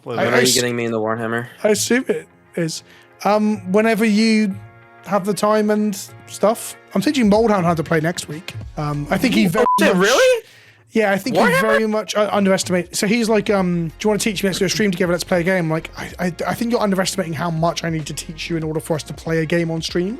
When are you getting me in the Warhammer? I assume it is. Whenever you have the time and stuff. I'm teaching Moldhound how to play next week. I think he very much, really? Yeah, I think Warhammer? he very much underestimates. So he's like, do you want to teach me? Let's do a stream together. Let's play a game. Like, I think you're underestimating how much I need to teach you in order for us to play a game on stream.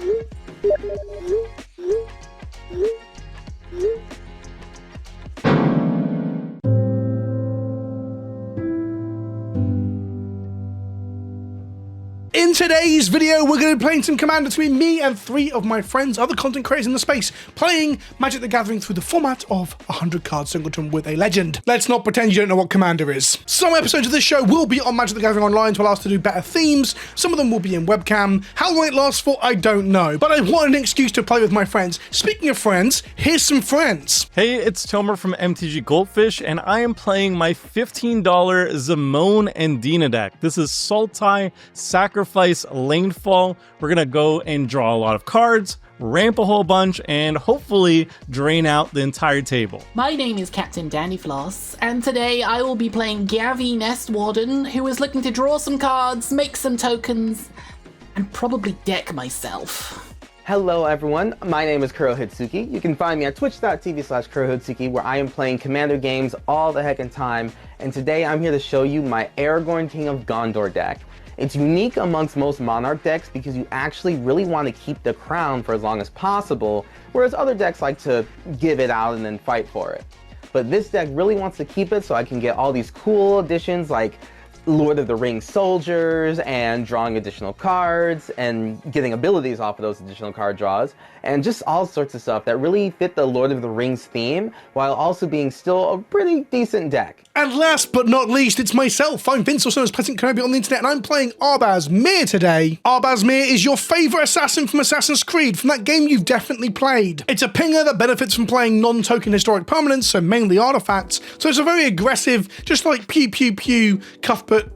In today's video, we're going to be playing some Commander between me and 3 of my friends, other content creators in the space, playing Magic the Gathering through the format of 100 card singleton with a legend. Let's not pretend you don't know what Commander is. Some episodes of this show will be on Magic the Gathering Online to allow us to do better themes. Some of them will be in webcam. How long it lasts for, I don't know. But I want an excuse to play with my friends. Speaking of friends, here's some friends. Hey, it's Tomer from MTG Goldfish, and I am playing my $15 Zimone and Dina deck. This is Sultai, Sacrifice, Lanefall. We're gonna go and draw a lot of cards, ramp a whole bunch, and hopefully drain out the entire table. My name is Captain Danny Floss, and today I will be playing Gavi Nest Warden, who is looking to draw some cards, make some tokens, and probably deck myself. Hello everyone, my name is Kuro Hitsuki. You can find me at twitch.tv/KuroHitsuki, where I am playing Commander games all the heckin' time, and today I'm here to show you my Aragorn King of Gondor deck. It's unique amongst most Monarch decks because you actually really want to keep the crown for as long as possible, whereas other decks like to give it out and then fight for it. But this deck really wants to keep it so I can get all these cool additions like Lord of the Rings soldiers and drawing additional cards and getting abilities off of those additional card draws and just all sorts of stuff that really fit the Lord of the Rings theme while also being still a pretty decent deck. And last but not least, it's myself. I'm Vince, also known as PleasantKenobi on the internet, and I'm playing Arbaaz today. Arbaaz is your favorite assassin from Assassin's Creed, from that game you've definitely played. It's a pinger that benefits from playing non-token historic permanents, so mainly artifacts. So it's a very aggressive, just like pew pew pew, Cuthbert,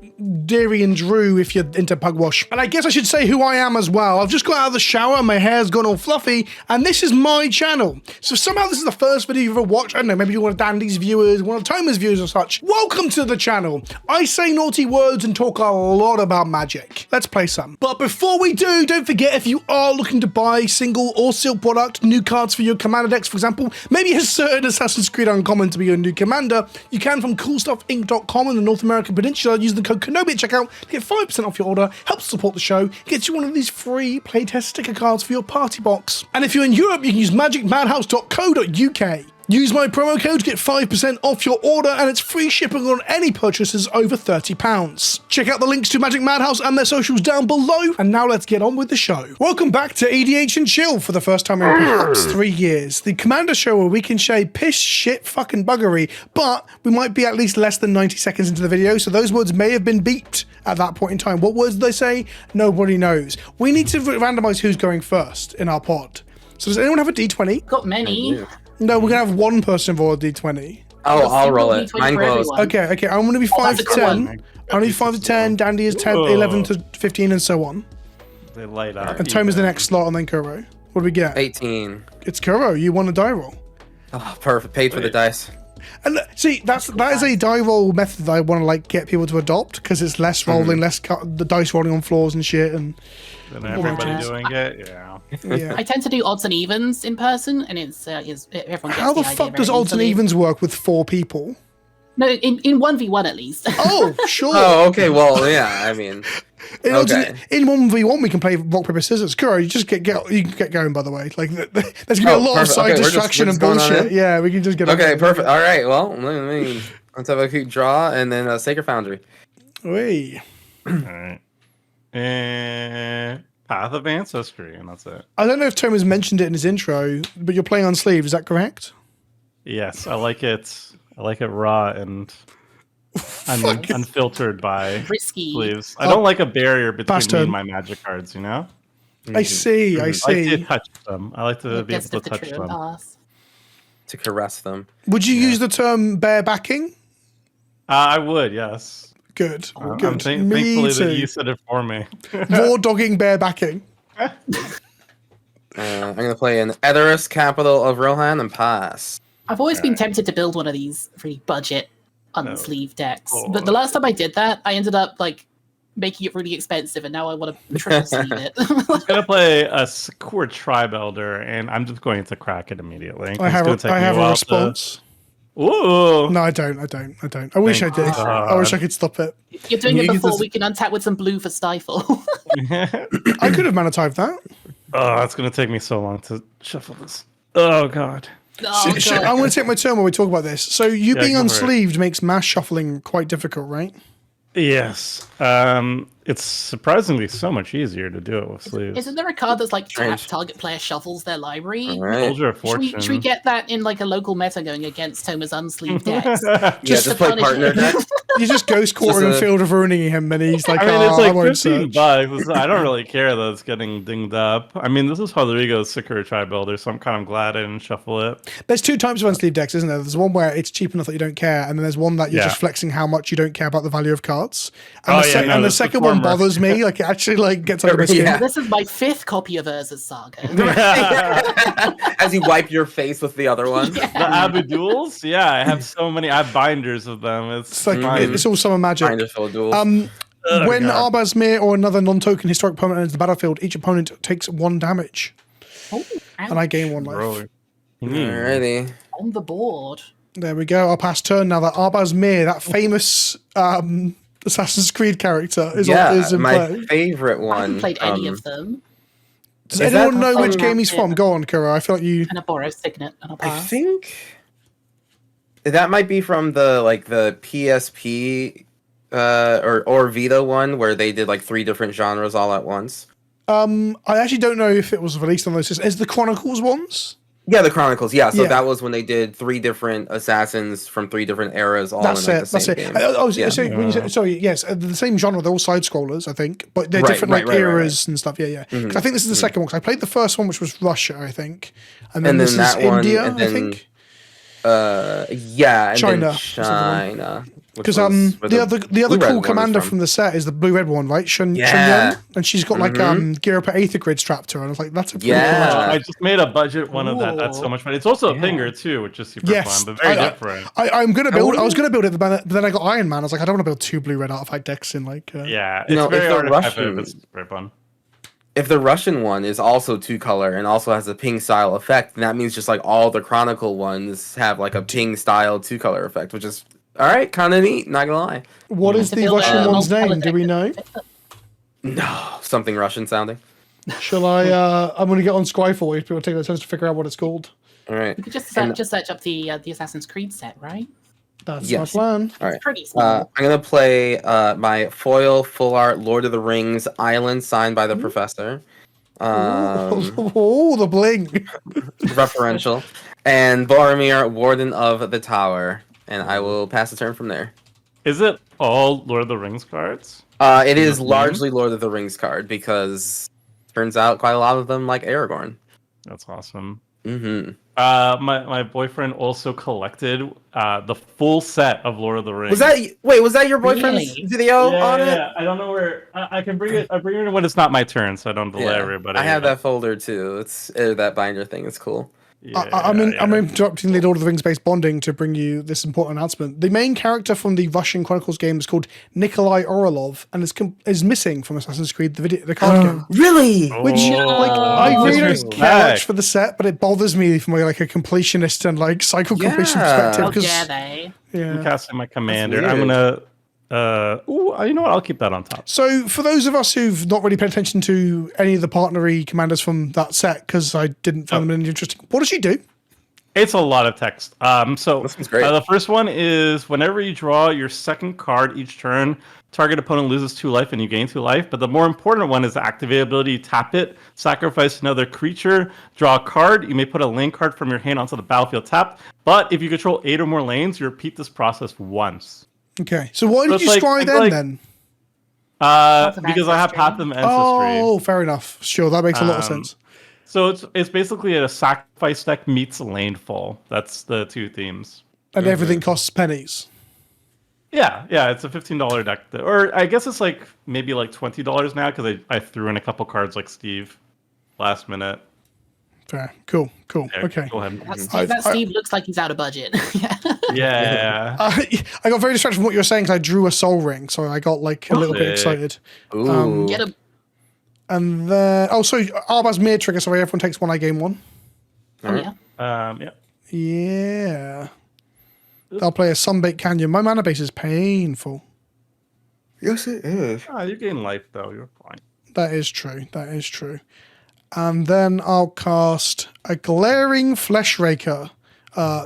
Deary and Drew if you're into Pugwash. And I guess I should say who I am as well. I've just got out of the shower, my hair's gone all fluffy, and this is my channel. So somehow this is the first video you've ever watched. I don't know, maybe you're one of Dandy's viewers, one of Tomer's viewers or such. Welcome to the channel. I say naughty words and talk a lot about Magic. Let's play some. But before we do, don't forget, if you are looking to buy single or sealed product, new cards for your Commander decks, for example, maybe a certain Assassin's Creed Uncommon to be your new Commander, you can from CoolStuffInc.com in the North American Peninsula using the code Kenobi at checkout to get 5% off your order, helps support the show, gets you one of these free playtest sticker cards for your party box. And if you're in Europe, you can use magicmadhouse.co.uk. Use my promo code to get 5% off your order, and it's free shipping on any purchases over £30. Check out the links to Magic Madhouse and their socials down below, and now let's get on with the show. Welcome back to EDH and Chill for the first time in perhaps 3 years. The Commander show where we can say piss, shit, fucking buggery, but we might be at least less than 90 seconds into the video, so those words may have been beeped at that point in time. What words did they say? Nobody knows. We need to randomize who's going first in our pod. So does anyone have a D20? Got many. No, we're going to have one person roll a D20. Oh, I'll roll it. Mine glows. Okay, I'm going to be 5 to 10. I'm going to be 5 to 10, Dandy is 10, 11 to 15, and so on. They light up. And Tom is the next slot, and then Kuro. What do we get? 18. It's Kuro. You won a die roll. Oh, perfect. Paid for the dice. And see, that is a die roll method that I want to like get people to adopt, because it's less rolling, less the dice rolling on floors and shit, and Then everybody doing it, yeah. yeah. I tend to do odds and evens in person, and it's everyone gets How the idea fuck does very odds and easily. evens work with 4 people? No, in 1v1 at least. Oh, sure. Oh, okay. Well, yeah. I mean, In okay. in 1v1 we can play rock paper scissors. Kuro, you just you can get going. By the way, like there's gonna be a lot of perfect. side Okay, distraction we're and just going on bullshit. in? Yeah, we can just get. Okay, on. perfect. All right. Well, let's have a quick draw and then Sacred Foundry. Wait. Alright. And Path of Ancestry, and that's it. I don't know if Tom has mentioned it in his intro, but you're playing on sleeve. Is that correct? Yes, I like it. I like it raw and unfiltered by Risky. sleeves. I don't like a barrier between Past me turn. and my magic cards, you know? I see. I I like see. to touch them. I like to be Gets able to the touch true them. pass. To caress them. Would you use the term bare backing? I would, yes. Good. I'm Good. thankfully too. that you said it for me. Raw dogging bare backing. I'm gonna play in Edoras, capital of Rohan, and pass. I've always been tempted to build one of these really budget unsleeved decks. Oh. But the last time I did that, I ended up like making it really expensive, and now I want to triple sleeve it. I'm gonna play a Core Tribe Elder, and I'm just going to crack it immediately. I have a response. Ooh. No, I don't. I wish I did. I wish I could stop it. You're doing it before we can untap with some blue for Stifle. I could have manatized that. Oh, it's gonna take me so long to shuffle this. Oh god. Oh, God. I'm going to take my turn when we talk about this. So you being go for it. unsleeved makes mass shuffling quite difficult, right? Yes. It's surprisingly so much easier to do it with sleeves. Isn't there a card that's like tap Strange. target player shuffles their library? All right. Soldier of Should we, Fortune. should we get that in like a local meta going against Toma's unsleeved decks? Just to play punish partner him. deck. You just ghost quartering and a- field of ruining him, and he's like, I mean, oh, it's I like won't 15 search. bucks. I don't really care that it's getting dinged up. I mean, this is Rodrigo's Secure Tribe Builder, so I'm kind of glad I didn't shuffle it. There's two types of unsleeved decks, isn't there? There's one where it's cheap enough that you don't care, and then there's one that you're Yeah. just flexing how much you don't care about the value of cards. And Oh, the, yeah, no, and the that's the second one former. bothers me. Like, it actually like gets under my skin. Yeah. This is my 5th copy of Urza's Saga. As you wipe your face with the other one. The Abiduls? Yeah, I have so many. I have binders of them. It's like fine. it's all summer magic. Kind of full duels. When God. Arbaaz Mir or another non-token historic opponent enters the battlefield, each opponent takes 1 damage, Oh, and I gain 1 life. Really? Alrighty. on the board. There we go. I'll pass turn now. That Arbaaz Mir, that famous Assassin's Creed character, is in my play. favorite I one. haven't played any of them. Does Is anyone that know which from- game he's from? Go on, Kuro. I feel like you. And a borrow signet and I'll I pass. think that might be from the PSP or Vita one where they did like 3 different genres all at once. I actually don't know if it was released on those systems. Is the Chronicles ones? Yeah, the Chronicles. Yeah, so Yeah. that was when they did 3 different assassins from 3 different eras all That's in like it. the That's same it. game. So when you say, sorry, yes, the same genre. They're all side scrollers, I think, but they're Right, different right, like right, right, eras and stuff. Yeah, yeah. 'Cause I think this is the second one. 'Cause I played the first one, which was Russia, I think, and then And this then is that one, India, and I then think. Yeah, and China then was the other China. Because the the other blue-red cool one is commander from the set is the blue red one, right? Shun Yeah. Yun, and she's got like Gear Up Aether Grid strapped to her. And I was like, that's a pretty Yeah. cool. I just made a budget one of that. That's so much fun. It's also a pinger too, which is super Yes, fun, but very I- different. I'm gonna build. I was gonna build it, but then I got Iron Man. I was like, I don't want to build 2 blue red artifact decks in like. Yeah, it's You know, if very the artifact, Russian- but it's very fun. If the Russian one is also 2 color and also has a ping style effect, then that means just like all the Chronicle ones have like a ping style 2 color effect, which is all right, kind of neat. Not gonna lie. What is To the build a Russian one's multi-color name? Do we know? No, something Russian sounding. Shall I? I'm gonna get on Scryfall if people take their turns to figure out what it's called. All right. You could just And- search up the Assassin's Creed set, right? That's Yes. my plan. All right. Pretty small. I'm gonna play my foil full art Lord of the Rings Island signed by the Professor. Oh, the bling! Referential, and Boromir, Warden of the Tower, and I will pass the turn from there. Is it all Lord of the Rings cards? It is largely Lord of the Rings card because turns out quite a lot of them like Aragorn. That's awesome. Mm-hmm. My boyfriend also collected the full set of Lord of the Rings. Was that your boyfriend's Really? video on it? Yeah, I don't know where I can bring it. I bring it when it's not my turn, so I don't delay Yeah. everybody. I have that folder too. It's that binder thing. It's cool. I'm interrupting the Lord of the Rings based bonding to bring you this important announcement. The main character from the Russian Chronicles game is called Nikolai Orlov and is missing from Assassin's Creed the card game. Really? Which like I really don't disrespect. care much for the set, but it bothers me from like a completionist and like cycle completion Yeah. perspective. How 'Cause- dare they? I'm yeah. casting my commander. That's I'm weird. gonna. You know what? I'll keep that on top. So for those of us who've not really paid attention to any of the partnery commanders from that set, because I didn't find them any interesting, what does she do? It's a lot of text. So This one's great. The first one is whenever you draw your second card each turn, target opponent loses 2 life and you gain 2 life. But the more important one is the activate ability. Tap it, sacrifice another creature, draw a card. You may put a lane card from your hand onto the battlefield tapped. But if you control 8 or more lanes, you repeat this process once. Okay, so why did it's you like- scry it's then like- then? Because of I have ancestry. Path of Ancestry. Oh, fair enough. Sure, that makes a lot of sense. So it's basically a sacrifice deck meets landfall. That's the 2 themes. And everything costs pennies. Yeah, it's a $15 deck. Or I guess it's like maybe like $20 now because I threw in a couple cards like Steve last minute. Fair. Cool. Yeah, Okay. Go ahead. That Steve looks like he's out of budget. Yeah. I got very distracted from what you were saying because I drew a soul ring, so I got like a little bit excited. Ooh. Get him. And then, so Arbaaz Mir trigger, so everyone takes one, I gain one. Oh, yeah. Yeah. Yeah. I'll play a Sunbaked Canyon. My mana base is painful. Yes, it is. You gain life though. You're fine. That is true. And then I'll cast a Glaring Flesh Raker,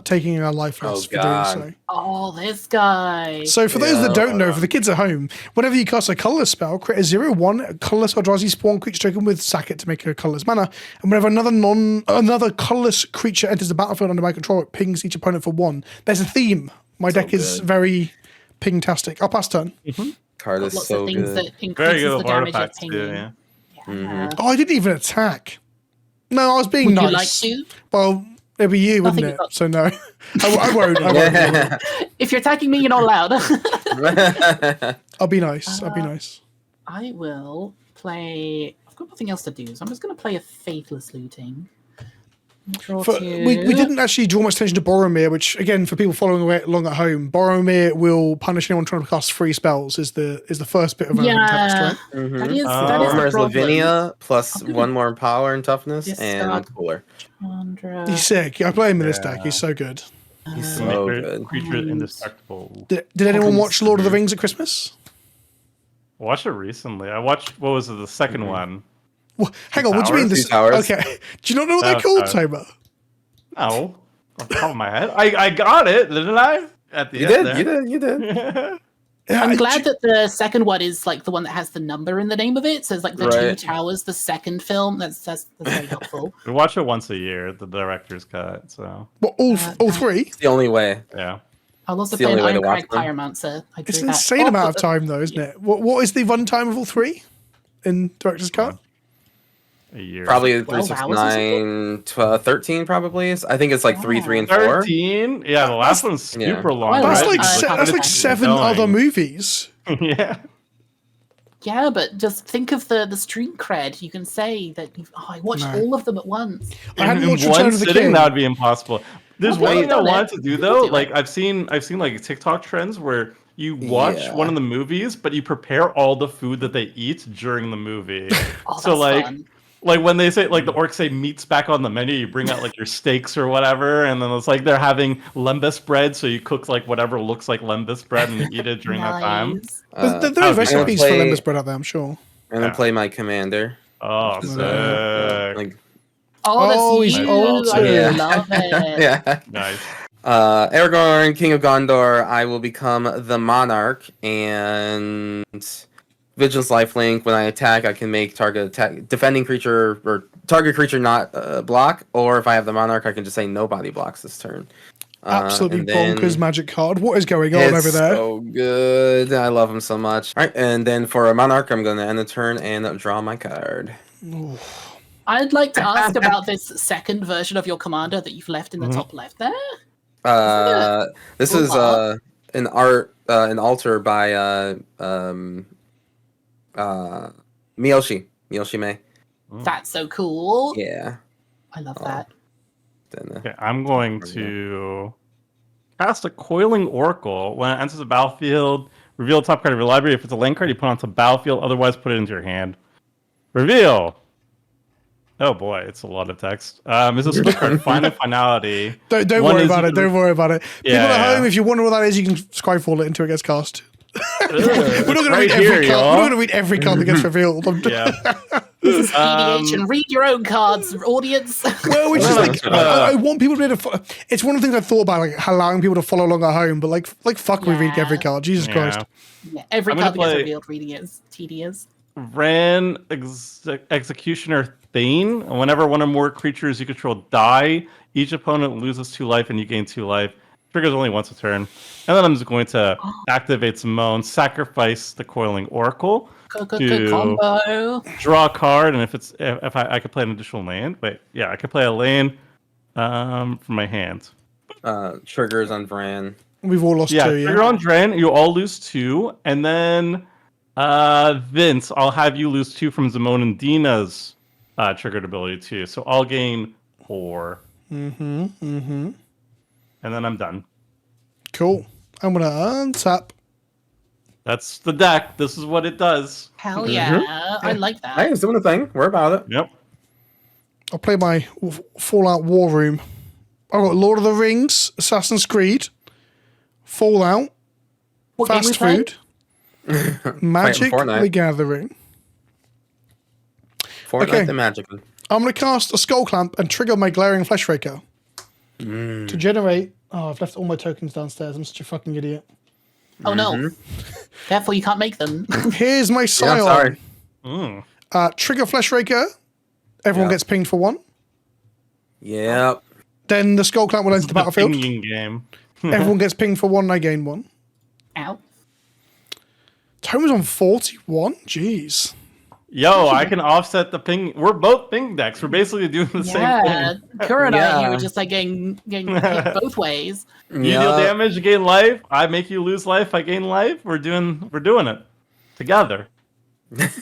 taking a life loss for doing so. Oh, this guy. So for those that don't know, for the kids at home, whenever you cast a colorless spell, create a 0/1 colorless Eldrazi spawn creature token with sack it to make a colorless mana. And whenever another colorless creature enters the battlefield under my control, it pings each opponent for 1. There's a theme. My deck is very ping-tastic. I'll pass turn. Card is Lots so of things good. that Very increases good the with damage of artifacts pinging. too. Yeah. Oh, I didn't even attack. No, I was being Would nice. you like to? Well, it'd be you, wouldn't Nothing it? but- So no, I won't. If you're attacking me, you're not allowed. I'll be nice. I'll be nice. I will play. I've got nothing else to do, so I'm just going to play a Faithless Looting. Draw two. We didn't actually draw much attention to Boromir, which again, for people following along at home, Boromir will punish anyone trying to cast 3 spells. Is the first bit of relevant text, right? That is Boromir the is problem. Lavinia plus 1 more power and toughness Discard. and cooler. Chandra. He's sick. I play him in this deck. He's so good. He's Make so your good. creature indestructible. Did anyone watch Lord of the Rings at Christmas? I watched it recently. I watched what was it, the second one? Well, hang on. What do you mean? Two This? Towers. Okay. Do you not know what they're called, Tomer? No, off the top of my head, I got it, didn't I? At the You end did, there. you did. I'm glad that the second one is like the one that has the number in the name of it. So it's like the Right. Two Towers, the second film. That's very helpful. We watch it once a year, the director's cut. So What, all 3? It's the only way. yeah, I'll also It's the play an only way to Iron watch Crag them. Pyromancer. I It's drew an that. insane Oh, amount of time, though, isn't it? What is the runtime of all 3 in director's cut? a year. Probably 12 3, 6, hours or 9, 12, 13 probably. I think it's like 3, 3, and 4. 13. Yeah, the last one's super long. Oh, That's right? like that's like 7 other movies. Yeah. Yeah, but just think of the stream cred. You can say that I watched all of them at once. I hadn't In watched one Return of the sitting, King. that would be impossible. There's Well, one they've thing I done wanted it. to do People though. do Like it. I've seen like TikTok trends where you watch Yeah. one of the movies, but you prepare all the food that they eat during the movie. Oh, So that's fun. like when they say like the orcs say meat's back on the menu, you bring out like your steaks or whatever, and then it's like they're having lembas bread, so you cook like whatever looks like lembas bread and you eat it during that time. Nice. There are that would be recipes fun. for Play- Lembas bread out there, I'm sure. And then play my commander. Oh, Which is, sick. like, Oh, that's Oh, he's you. ulted. I Yeah. love it. yeah. Nice. Aragorn, King of Gondor. I will become the Monarch and Vigilance Lifelink. When I attack, I can make target attack defending creature or target creature not block. Or if I have the Monarch, I can just say nobody blocks this turn. Absolutely and then- bonkers magic card. What is going on It's over there? so good. I love him so much. All right, and then for a Monarch, I'm going to end the turn and draw my card. I'd like to ask about this second version of your commander that you've left in the top left there. This Cool is card. an altar by Miyoshi Mei. That's so cool. Yeah. I love that. Then, Okay, I'm going to cast a Coiling Oracle. When it enters the battlefield, reveal the top card of your library. If it's a land card, you put it onto the battlefield. Otherwise, put it into your hand. Reveal. Oh boy, it's a lot of text. It's a split card. Final Finality. Don't One worry is about it. Don't worry about it. People Yeah, at yeah. home, if you wonder what that is, you can Skyfall it until it gets cast. We're not going to Right read here, every card. y'all. We're not going to read every card that gets revealed. Yeah. This is EDH and read your own cards, audience. Well, which is like, No. I want people to be able to. It's one of the things I thought about, like allowing people to follow along at home. But like fuck, we read Yeah. every card. Jesus Yeah. Christ. Yeah, every I'm gonna card that gets play- revealed, reading it is tedious. Ran Executioner Thane. Whenever one or more creatures you control die, each opponent loses 2 life and you gain 2 life. Triggers only once a turn. And then I'm just going to activate Zimone, sacrifice the Coiling Oracle, to Combo. draw a card, and if I could play an additional land. Wait, yeah, I could play a land from my hand. triggers on Vran. We've all lost Yeah, two. trigger Yeah. on Dren, you all lose 2, and then Vince, I'll have you lose 2 from Zimone and Dina's triggered ability too. So I'll gain 4. And then I'm done. Cool. I'm gonna untap. That's the deck. This is what it does. Hell yeah. I like that. Hey, it's doing a thing. We're about it. Yep. I'll play my Fallout War Room. I've got Lord of the Rings, Assassin's Creed, Fallout, What game Fast we playing? Food, Magic Fortnite. the Gathering. Fortnite Okay. the Magic. I'm going to cast a Skull Clamp and trigger my Glaring Flesh Raker to generate... Oh, I've left all my tokens downstairs. I'm such a fucking idiot. Oh no. Therefore, you can't make them. Here's my Yeah, Scion. I'm sorry. Trigger Flesh Raker. Everyone Yeah. gets pinged for 1. Yep. Then the Skull Clamp will enter the battlefield. Pinging game. Everyone gets pinged for 1 and I gain 1. Ow. Tone was on 41? Jeez. Yo, I can offset the ping. We're both ping decks. We're basically doing the same Yeah. thing. Kuro and I, Yeah. you were just like getting hit both ways. You deal damage, you gain life. I make you lose life, I gain life. We're doing it together.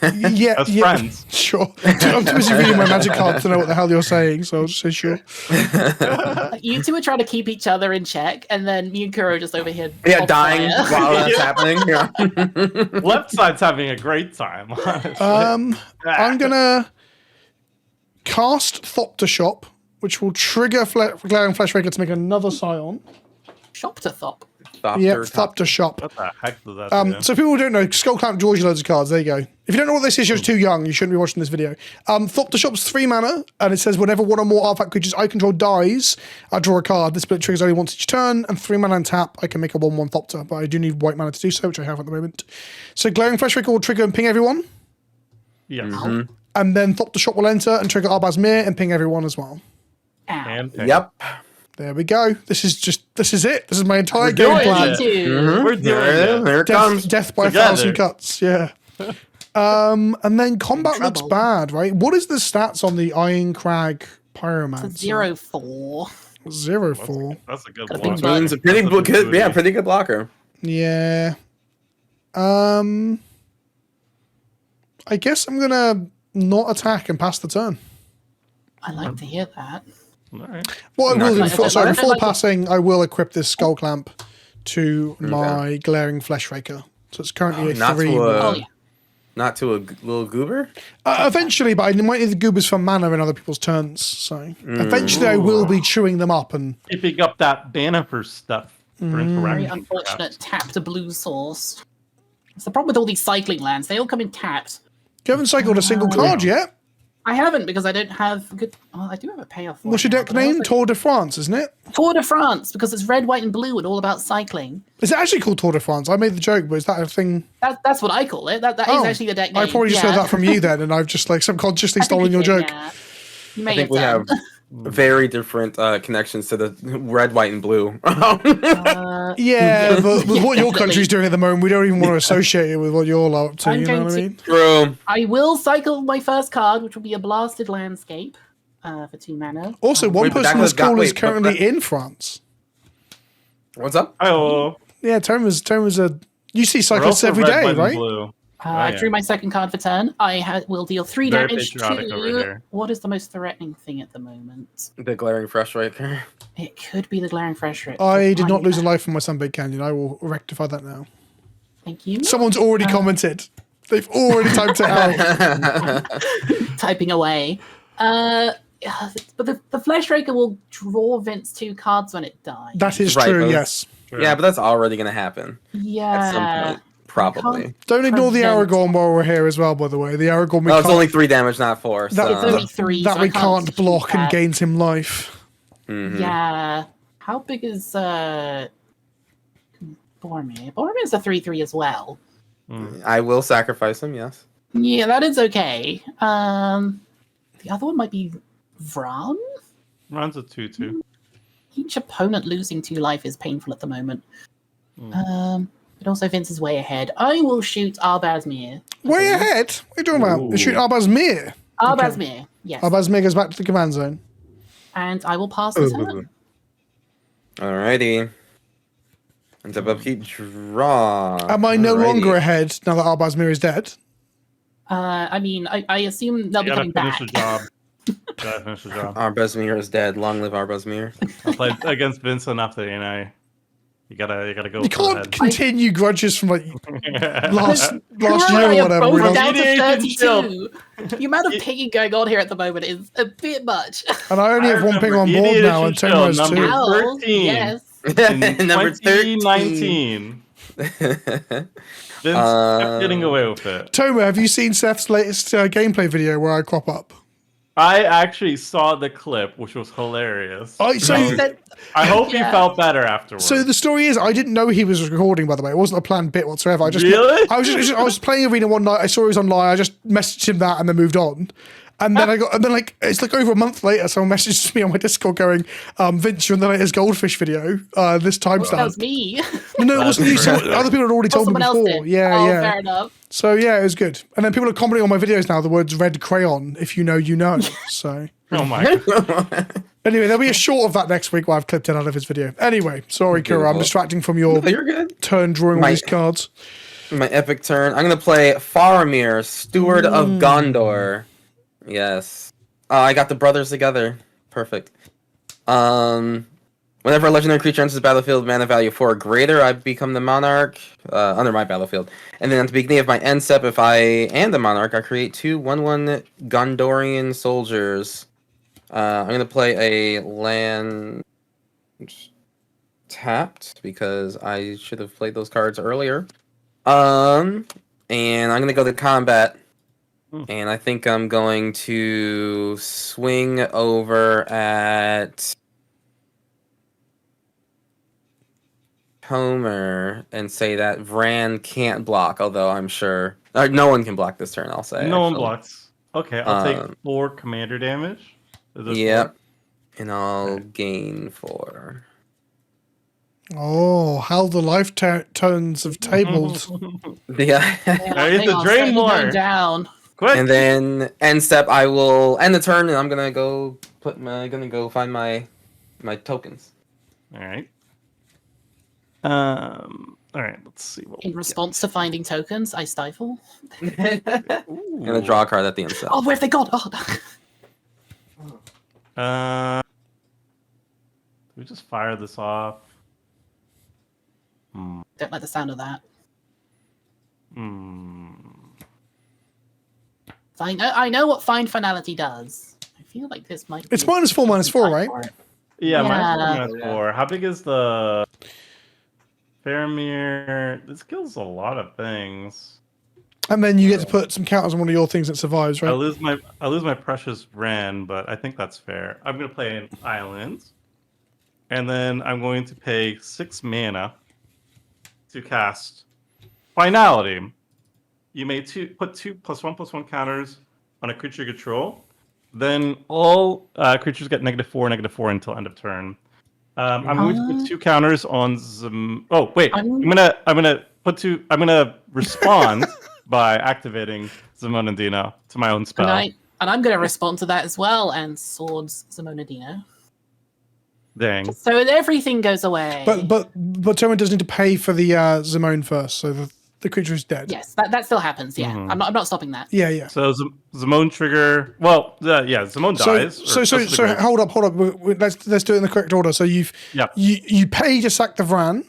Yeah, As yeah. friends. Sure. I'm too busy reading my magic card to know what the hell you're saying, so I'll just say sure. You two are trying to keep each other in check, and then me and Kuro just over here. Yeah, on dying fire. while that's happening. Yeah. Left side's having a great time, honestly. I'm gonna cast Thopter, which will trigger Glaring Flesh Raker to make another Scion. Shop to Thop. Yep, Thopter. What the heck does that do? So people who don't know, Skull Clamp draws you loads of cards. There you go. If you don't know what this is, you're too young. You shouldn't be watching this video. Thopter 3 mana, and it says whenever one or more artifact creatures I control dies, I draw a card. This split triggers only once each turn, and 3 mana and tap. I can make a 1/1 Thopter, but I do need white mana to do so, which I have at the moment. So Glaring Flesh Raker will trigger and ping everyone, Yes. and then Thopter will enter and trigger Arbaaz Mir and ping everyone as well. Ow. And ping. Yep. There we go. This is it. This is my entire We're game doing plan. it. Two. We're doing it. There it comes. Death by Together. 1,000 cuts. Yeah. And then combat looks Trouble. bad, right? What is the stats on the Iron Crag Pyromancer? 0-4. 0-4. That's a good Got a block. big butt. It's a pretty That's a good, booty. yeah, pretty good blocker. Yeah. I guess I'm gonna not attack and pass the turn. I like to hear that. All right. What I Not will do gonna- before, I sorry, don't before like it. passing, I will equip this Skull Clamp to my Glaring Flesh Raker. So it's currently a Not 3. to Oh yeah. not to a little goober. Eventually, but I might need the goobers for mana in other people's turns. So eventually, I will be chewing them up. And Keeping up that banner for stuff. For Very interaction. unfortunate tapped blue source. It's the problem with all these cycling lands. They all come in tapped. you haven't cycled a single card yet. I haven't because I don't have good. Well, I do have a payoff. For What's your it now, deck but I name? also- Tour de France, isn't it? Tour de France because it's red, white, and blue and all about cycling. Is it actually called Tour de France? I made the joke, but is that a thing? That's what I call it. That is Oh, actually the deck name. I probably just yeah. heard that from you then, and I've just like subconsciously I think stolen you your did, joke. yeah. You may I think have we done. have very different connections to the red, white, and blue. Yeah, but with what your Definitely. country's doing at the moment, we don't even want to associate it with what you're up to. I'm You know going what I to- mean? True. I will cycle my first card, which will be a blasted landscape for 2 mana. Also, one Wait, but person that on this was got- call is wait, but currently that- in France. What's up? Oh, Yeah, Toma's a. You see we're cyclists also every red, day, white, and right? blue. I yeah. drew my second card for turn. I will deal 3 Very damage patriotic over to here. what is the most threatening thing at the moment. The glaring fresh raker. It could be the glaring fresh rip. I did not lose a life from my Sun Big Canyon. I will rectify that now. Thank you. Someone's already commented. They've already typed it out. Typing away. But the Flesh Raker will draw Vince 2 cards when it dies. That is Right, true, those- yes. Yeah, but that's already gonna happen yeah. at some point, probably. can't- Don't ignore the Prevent. Aragorn while we're here as well, by the way. The Aragorn we No, it's can't, only 3 damage, not 4. So. It's only 3, that so we I can't shoot block and that. gains him life. Yeah. How big is Boromir? Boromir's a 3/3 as well. I will sacrifice him. Yes. Yeah, that is okay. The other one might be Vran. Runs a 2/2. Each opponent losing 2 life is painful at the moment. But also Vince is way ahead. I will shoot Arbaaz Mir. Way ahead? What are you talking about? You shoot Arbaaz Mir. Arbaaz Mir, yes. Arbaaz Mir goes back to the command zone. And I will pass the turn. Alrighty. And the upkeep draw. Am I no Alrighty. longer ahead now that Arbaaz Mir is dead? I mean, I assume they'll be You gotta coming finish back. the job. Gotta finish the job. Arbazmir is dead. Long live Arbazmir. I played against Vince enough that you gotta go. You for the can't continue grudges from like head. last Kuro year and I or are whatever. both you know? down to Mediation 32. The amount of pinging going on here at the moment is a bit much. And I only have one ping on board Mediation now, and Tomo has number two. Ow, 13. yes. In Number 2019. Vince kept getting away with it. Tomo, have you seen Seth's latest gameplay video where I crop up? I actually saw the clip, which was hilarious. I hope he Yeah. felt better afterwards. So the story is, I didn't know he was recording. By the way, it wasn't a planned bit whatsoever. I just Really? I was playing Arena one night. I saw he was online. I just messaged him that and then moved on. And then it's like over a month later, someone messaged me on my Discord going, Vince, you're in the latest Goldfish video. This That was timestamp. me. No, it wasn't you. So other people had already told me Someone else before. did. Yeah, oh, yeah. fair enough. So yeah, it was good. And then people are commenting on my videos now the words red crayon, if you know, you know. So oh my god. anyway, there'll be a short of that next week where I've clipped it out of his video. Anyway, sorry, Kuro, I'm Beautiful. distracting from your You're good. turn drawing all My- these cards. My epic turn. I'm gonna play Faramir, Steward of Gondor. Yes. I got the brothers together. Perfect. Whenever a legendary creature enters the battlefield, mana value 4 or greater, I become the monarch under my battlefield. And then at the beginning of my end step, if I am the monarch, I create 2 1/1 Gondorian soldiers. I'm gonna play a land tapped because I should have played those cards earlier. And I'm gonna go to combat. And I think I'm going to swing over at Homer and say that Vran can't block, although I'm sure no one can block this turn, I'll say. No one actually. blocks. Okay, I'll take 4 commander damage. Is this Yep. And I'll gain 4. Oh, how the life turns have tabled. Yeah. I hit Hang the on, drain so more. going down. Quick! And then end step, I will end the turn, and I'm gonna go find my tokens. All right. All right. Let's see what. In response to finding tokens, I stifle. I'm gonna draw a card at the end step. Oh, where have they gone? Oh, Do we just fire this off? don't like the sound of that. I know what Find Finality does. I feel like this might. It's be -4/-4, right? for it. Yeah, Yeah. -4. How big is the Faramir? This kills a lot of things. And then you get to put some counters on one of your things that survives, I right? lose my precious Ren, but I think that's fair. I'm gonna play an island, and then I'm going to pay 6 mana to cast Finality. You may put 2 +1/+1 counters on a creature you control. Then all creatures get -4/-4 until end of turn. I'm going to put 2 counters on Oh wait, I'm gonna put 2. I'm gonna respond by activating Zimone and Dino to my own spell. And I'm going to respond to that as well and swords Zimone Dino. Dang. So everything goes away. But Tomo does need to pay for the Zimone first, so the creature is dead. Yes, that still happens. Yeah, I'm not stopping that. Yeah, yeah. So Zimone trigger. Well, yeah, Zimone dies. So hold up. Let's do it in the correct order. So you pay to sack the Vran.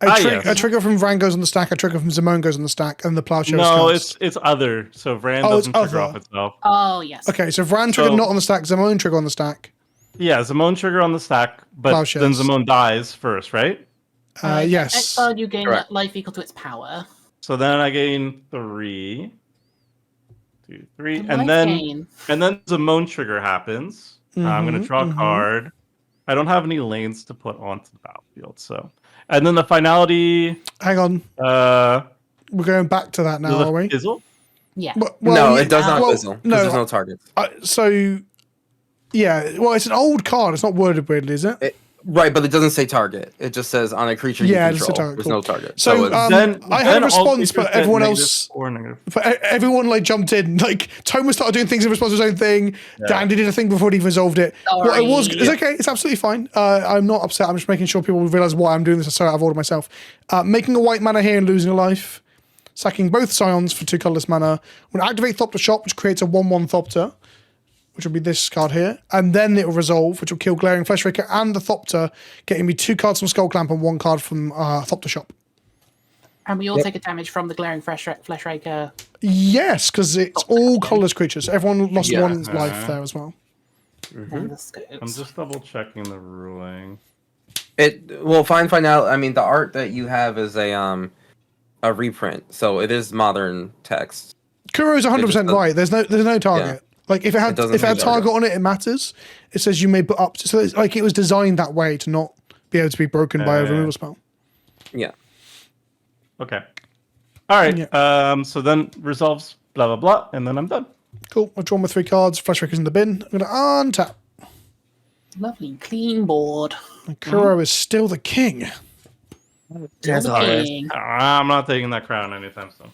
A trigger from Vran goes on the stack. A trigger from Zimone goes on the stack, and the plowshare. No, is it's other. So Vran doesn't trigger off itself. Oh yes. Okay, so Vran trigger not on the stack. Zimone trigger on the stack. Yeah, Zimone trigger on the stack, but Plowshares. then Zimone dies first, right? Yes. Exile, you gain life equal to its power. So then I gain 3, 2, 3, Life and then gain. Zimone trigger happens. I'm gonna draw a card. I don't have any lanes to put onto the battlefield, so. And then the finality. Hang on. We're going back to that now, are we? Fizzle? Yeah. No, it does not well, fizzle. no, There's no targets. So, yeah. Well, it's an old card. It's not worded weirdly, is it? Right, but it doesn't say target. It just says on a creature you Yeah, it's control. a target. There's Cool. no target. So, it's- I had a response, but everyone else. else, everyone like jumped in. Like Tomo started doing things in response to his own thing. Dandy did a thing before he resolved it. What it was, it's okay. It's absolutely fine. I'm not upset. I'm just making sure people realize why I'm doing this. So out of order myself. Making a white mana here and losing a life. Sacking both Scions for 2 colorless mana. When activate Thopter Shop, which creates a 1/1 Thopter. which will be this card here, and then it will resolve, which will kill Glaring Fleshraker and the Thopter, getting me 2 cards from Skull Clamp and 1 card from Thopter Shop. And we all take a damage from the glaring Fleshraker. Yes, because it's all colorless creatures. Everyone lost Yeah. 1 life there as well. And the scopes. I'm just double checking the ruling. Find out. I mean, the art that you have is a reprint, so it is modern text. Kuro's 100% right. There's no target. Like if it had target on it, it matters. It says you may put up. So it's like it was designed that way to not be able to be broken by a removal spell. Yeah. Okay. All right. Yeah. So then resolves blah blah blah, and then I'm done. Cool. I've drawn my 3 cards. Fleshraker's in the bin. I'm going to untap. Lovely, clean board. And Kuro is still the king. That's I'm not taking that crown anytime soon.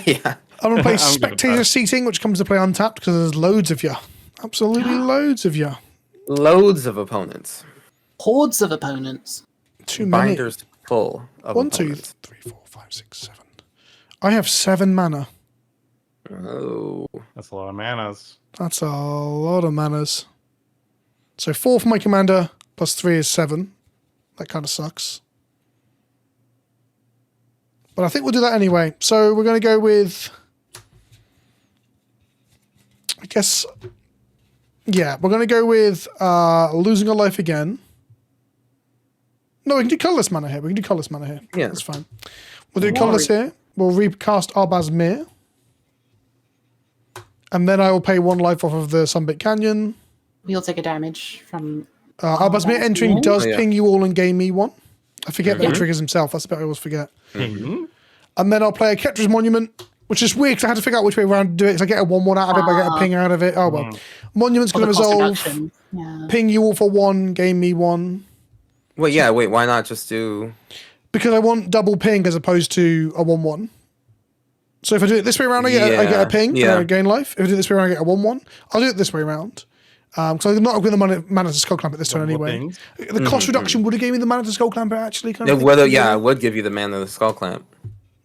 Yeah. I'm going to play I'm gonna Spectator pass. Seating, which comes to play untapped because there's loads of you. Absolutely loads of you. Loads of opponents. Hordes of opponents. Too many. Binders full of 1, 2, opponents. 3, 4, 5, 6, 7. I have 7 mana. Oh. That's a lot of manas. That's a lot of manas. So 4 for my commander, plus 3 is 7. That kind of sucks. But I think we'll do that anyway. So we're going to go with... I guess... Yeah, we're going to go with losing a life again. No, we can do colourless mana here. Yeah. That's fine. We'll do colourless here. We'll recast Arbaaz Mir. And then I will pay 1 life off of the Sunbit Canyon. We'll take a damage from... Arbaaz Mir entering does yeah. ping you all and gain me 1. I forget that he triggers himself. That's the bit I always forget. Mm-hmm. And then I'll play a Ketra's Monument, which is weird because I had to figure out which way around to do it because I get a 1/1 out of it, but I get a ping out of it. Oh well. Monument's going to resolve. Yeah. Ping you all for 1, gain me 1. Wait, why not just do... Because I want double ping as opposed to a 1/1. So if I do it this way around, I get a ping and I gain life. If I do it this way around, I get a 1/1. I'll do it this way around. Because I'm not going to mana to Skull Clamp at this turn anyway. The cost reduction would have gave me the mana to Skull Clamp actually. It would give you the mana of the Skull Clamp.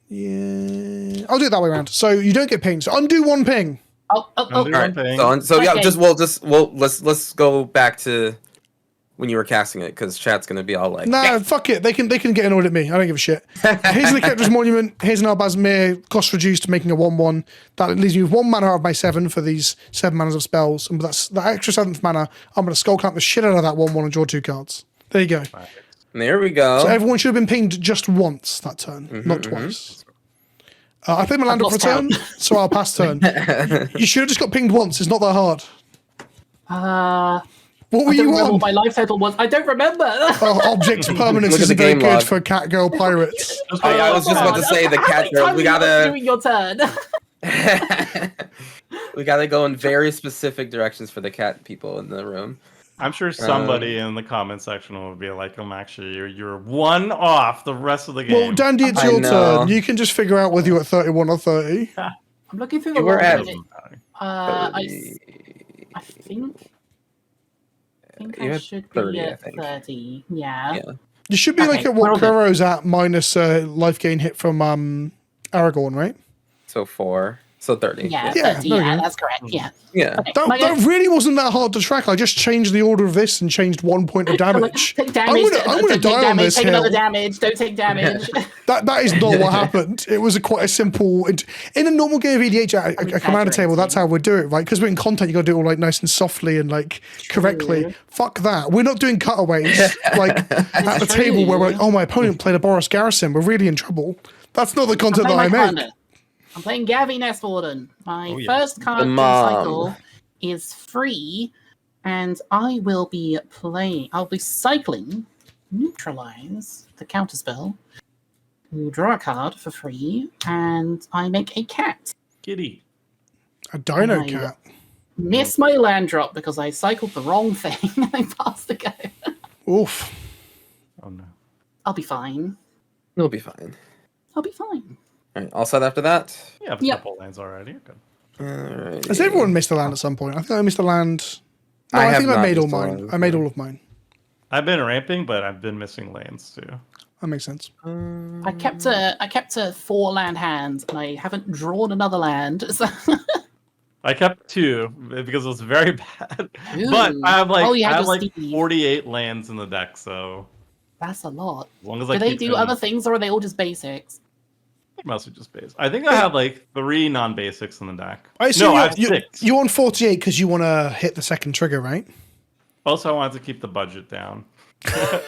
Yeah, I'll do it that way around. So you don't get pinged. So undo 1 ping. Oh. Undo All one right. ping. So yeah, Okay. let's go back to when you were casting it because chat's gonna be all like, Nah, fuck it. They can get annoyed at me. I don't give a shit. Here's the Ketra's Monument. Here's an Arbaaz Mir. Cost reduced to making a 1/1. That leaves me with 1 mana out of my 7 for these 7 manas of spells. And that's that extra 7th mana. I'm going to Skull Clamp the shit out of that 1/1 and draw 2 cards. There you go. There we go. So everyone should have been pinged just once that turn, not twice. I played my land up for a turn, so I'll pass turn. You should have just got pinged once. It's not that hard. What were I don't you remember on? what my life total was. I don't remember. Object permanence Look at isn't the very game good log. for cat girl pirates. I was just about to say the cat girl. We gotta doing your turn. we gotta go in very specific directions for the cat people in the room. I'm sure somebody in the comment section will be like, actually, you're 1 off the rest of the game. Well, Dandy, it's I your know. turn. You can just figure out whether you're at 31 or 30. I'm looking through the You were log. at- I think You're I at should 30, be I at think. 30. Yeah. You should be Okay, like at we're all what good. Kuro's at minus life gain hit from Aragorn, right? So 4. So 30. Yeah, Yeah, 30. there we Yeah, go. that's correct. Yeah. Yeah. Okay, That really wasn't that hard to track. I just changed the order of this and changed 1 point of damage. Take damage. I'm gonna take die on damage. this Take hill. another damage. Don't take damage. That is not what happened. It was quite a simple. In a normal game of EDH, a commander table, that's how we do it, right? Because we're in content, you got to do it all like nice and softly and like correctly. Fuck that. We're not doing cutaways like at the table where we're like, oh, my opponent played a Boris Garrison. We're really in trouble. That's not the content that I make. I'm playing Gavi Nestwarden. My first card The in mom. cycle is free, and I will be playing. I'll be cycling Neutralize the counterspell. You draw a card for free, and I make a cat. Kitty. A dino I cat. Miss my land drop because I cycled the wrong thing. I passed the go. Oof. Oh, no. I'll be fine. It'll be fine. I'll be fine. All right. All set after that. You have a Yep. couple lands already. You're good. All right. Has everyone missed a land at some point? I think I missed a land. No, I I have think I not made all missed a mine. land, I made no. all of mine. I've been ramping, but I've been missing lands too. That makes sense. I kept a 4 land hand, and I haven't drawn another land. So Oh I kept 2 because it was very bad. Ooh. But I have like Oh, you had I have your like Steve. 48 lands in the deck, so That's a lot. as long as Do I they keep do them, other things, or are they all just basics? mostly just base. I think I have like 3 non-basics in the deck. I assume No, I have 6. you're on 48 because you want to hit the second trigger, right? Also, I wanted to keep the budget down. Oh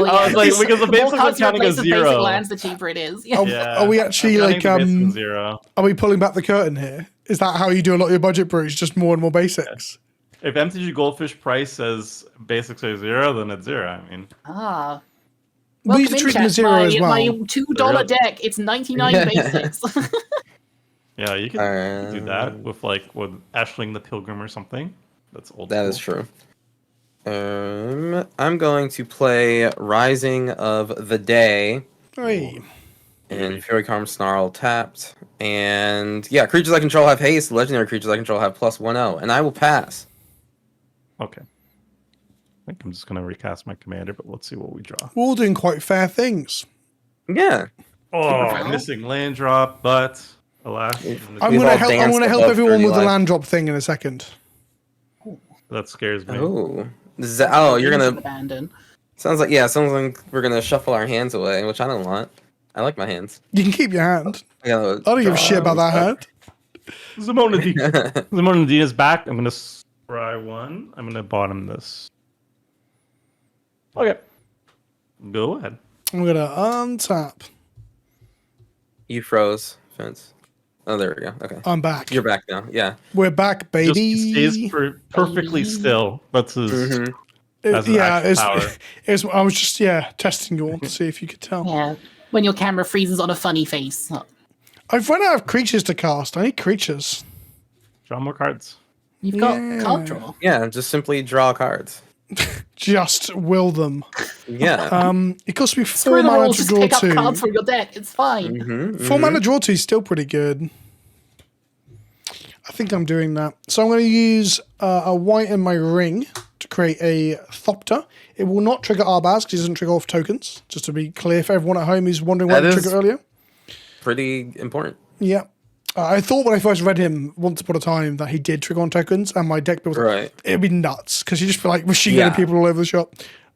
yeah, I was like, because the more basics are cards you counting replace as with basic 0. lands, the cheaper it is. Yeah. Yeah. Are we actually I'm like counting the basics as 0. are we pulling back the curtain here? Is that how you do a lot of your budget brews? Just more and more basics? If MTG Goldfish price says basics are 0, then it's 0. I mean, Ah. We used Welcome to in, treat them chat. as 0 as well. My $2 deck. It's 99 basics. yeah, you can do that with Ashling the Pilgrim or something. That's old. That is school. true. I'm going to play Rising of the Day Hey. and Fury Karm Snarl tapped. And yeah, creatures I control have haste, legendary creatures I control have +1/0, and I will pass. Okay. I think I'm just gonna recast my commander, but let's see what we draw. We're all doing quite fair things. Yeah. Oh, fair. missing land drop, but alas, I'm We've gonna all help. I'm danced gonna help above everyone 30 with the life. land drop thing in a second. that scares me. Oh. You're gonna. abandon. Sounds like we're gonna shuffle our hands away, which I don't want. I like my hands. You can keep your hand. I I don't give a shit about that hand. Zimone Zimone is back. I'm gonna scry 1. I'm gonna bottom this. Okay. Go ahead. I'm gonna untap. You froze, Fence. Oh, there we go. Okay. I'm back. You're back now. Yeah. We're back, baby. Just stays perfectly still. That's his. Mm-hmm. That's his actual power. I was just testing you all to see if you could tell. Yeah. When your camera freezes on a funny face. I've run out of creatures to cast. I need creatures. Draw more cards. You've got Yeah. card draw. Yeah, just simply draw cards. Just will them. Yeah. It costs me 4 Screw the mana rules, to just draw pick up 2. cards from your deck. It's fine. Mm-hmm, 4 mana draw 2 is still pretty good. I think I'm doing that. So I'm going to use a white in my ring to create a Thopter. It will not trigger Arbaaz because it doesn't trigger off tokens. Just to be clear for everyone at home who's wondering why That it is- triggered earlier. Pretty important. Yeah. I thought when I first read him once upon a time that he did trigger on tokens, and my deck build Right. it'd be nuts because you just feel like machine gunning Yeah. people all over the shop.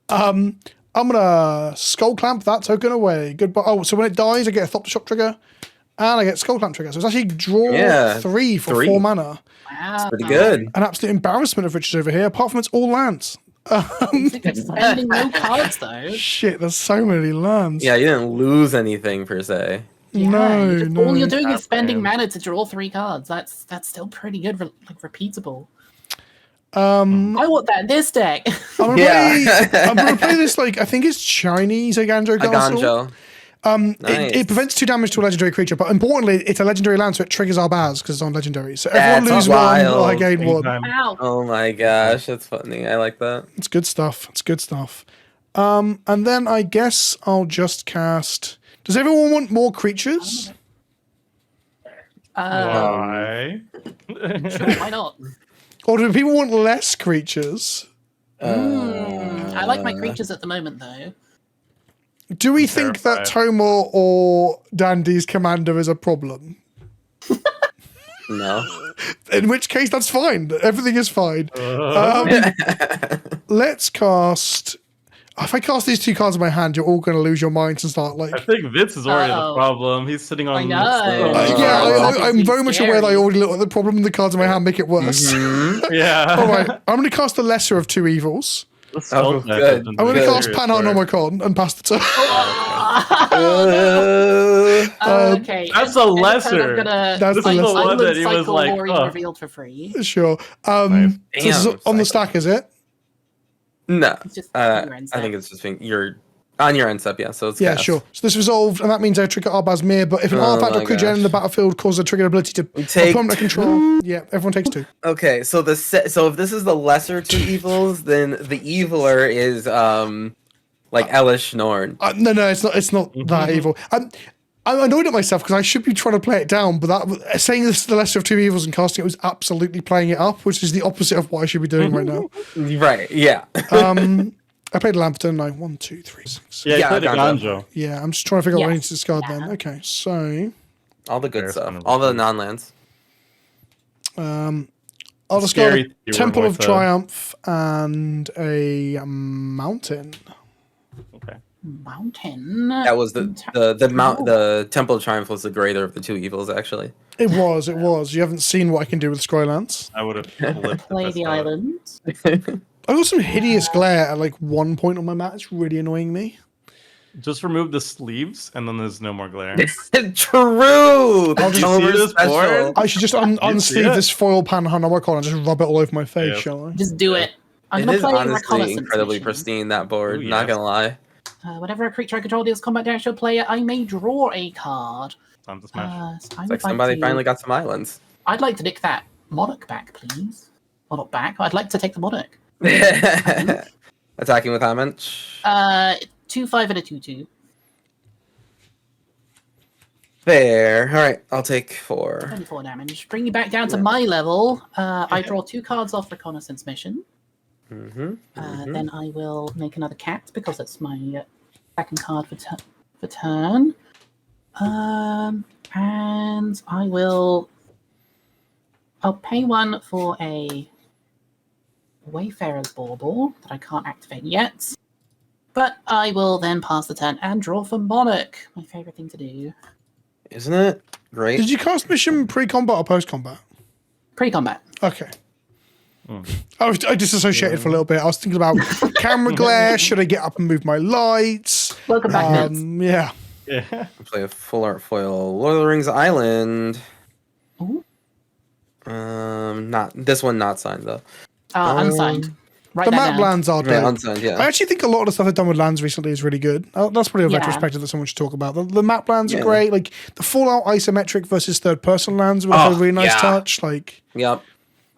I'm gonna skull clamp that token away. Goodbye. Oh, so when it dies, I get a Thopter Shock trigger, and I get skull clamp trigger. So it's actually draw 3 for 3. 4 mana. Wow. Pretty good. An absolute embarrassment of riches over here. Apart from it's all lands. You're spending no cards though. Shit, there's so many lands. Yeah, you didn't lose anything per se. No, no. All you're doing is spending man. mana to draw 3 cards. That's still pretty good, repeatable. Um, I want that in this deck. I'm gonna Yeah. play. I'm gonna play this I think it's Chinese Aganjo Castle. Nice. It prevents 2 damage to a legendary creature, but importantly, it's a legendary land, so it triggers Arbaaz because it's on legendary. So everyone That's lose 1, wild. I gain 1. Anytime. Ow. Oh my gosh, that's funny. I like that. It's good stuff. It's good stuff. And then I guess I'll just cast. Does everyone want more creatures? Why? Sure, why not? Or do people want less creatures? I like my creatures at the moment, though. Do we think that terrified. Tomor or Dandy's commander is a problem? No. In which case, that's fine. Everything is fine. Let's cast. If I cast these 2 cards in my hand, you're all going to lose your minds and start like. I think Vince is already the Uh-oh. problem. He's sitting on. I know. Yeah, That's I'm very much aware that I scary. already look at the problem. The cards in my hand make it worse. Yeah. All right, I'm going to cast the lesser of 2 evils. Oh, good. I'm going to cast Panharmonicon and pass the turn. Okay. That's a and then lesser. I'm gonna That's the Cycle lesser. one that he was Cycle like, Warrior oh. revealed for free. Sure. Nice. So this is Damn, on the cycle. stack, is it? No. It's just I your end think step. it's just being you're on your end step, yeah. So it's Yeah, cast. sure. So this resolved, and that means I trigger Arbaaz Mir. But if an Oh artifact or my creature gosh. in the battlefield causes a triggered ability to take permanent control, yeah, everyone takes 2. Okay, so so if this is the lesser 2 evils, then the eviler is like Elish Norn. No, it's not. It's not that evil. I'm annoyed at myself because I should be trying to play it down, but that saying this is the lesser of 2 evils and casting it was absolutely playing it up, which is the opposite of what I should be doing right now. Right, yeah. I played Lamperton. 1, 2, 3, 6. Yeah, he Yeah, played a Ganjo. Ganjo. Yeah, I'm just trying to figure out what I need Yes. to discard then. Yeah. Okay, so All the good There's stuff. kind of All the weird. non-lands. I'll just go Scary with you Temple went of with, Triumph and a mountain. Okay. Mountain. That was the Temple of Triumph was the greater of the two evils, actually. It was. You haven't seen what I can do with Scrylands. I would have flipped Play the island. I got some hideous glare at like one point on my map. It's really annoying me. Just remove the sleeves, and then there's no more glare. True. I'll just October see this special. board? I should just unsleeve it? this foil panhana icon and just rub it all over my face, Yeah. shall I? Just do it. I'm It gonna is play honestly reconnaissance incredibly mission. pristine, that board. Ooh, Not yes. gonna lie. Whenever a creature I control deals combat damage to a player, I may draw a card. Time to smash. So I It's would like somebody to, finally got some islands. I'd like to nick that monarch back, please. Well, not back. I'd like to take the monarch. Attacking with how much? 2/5 and a 2/2. Fair. All right, I'll take 4. 24 damage. Bring you back down to my level. I draw 2 cards off reconnaissance mission. Then I will make another cat because that's my second card for turn. And I'll pay 1 for a Wayfarer's Bauble that I can't activate yet. But I will then pass the turn and draw for Monarch. My favorite thing to do. Isn't it great? Did you cast mission pre-combat or post-combat? Pre-combat. Okay. I disassociated for a little bit. I was thinking about camera glare. Should I get up and move my lights? Welcome back, nerds. Yeah. Yeah. Play a full art foil. Lord of the Rings Island. Ooh. Not this one. Not signed though. Unsigned. Write The that map down. lands are Yeah, dope. unsigned. I Yeah. actually think a lot of the stuff I've done with lands recently is really good. That's probably a Yeah. retrospective that someone should talk about. The map lands are Yeah. great. Like the Fallout isometric versus third-person lands were a really nice yeah. touch. Like, Yep.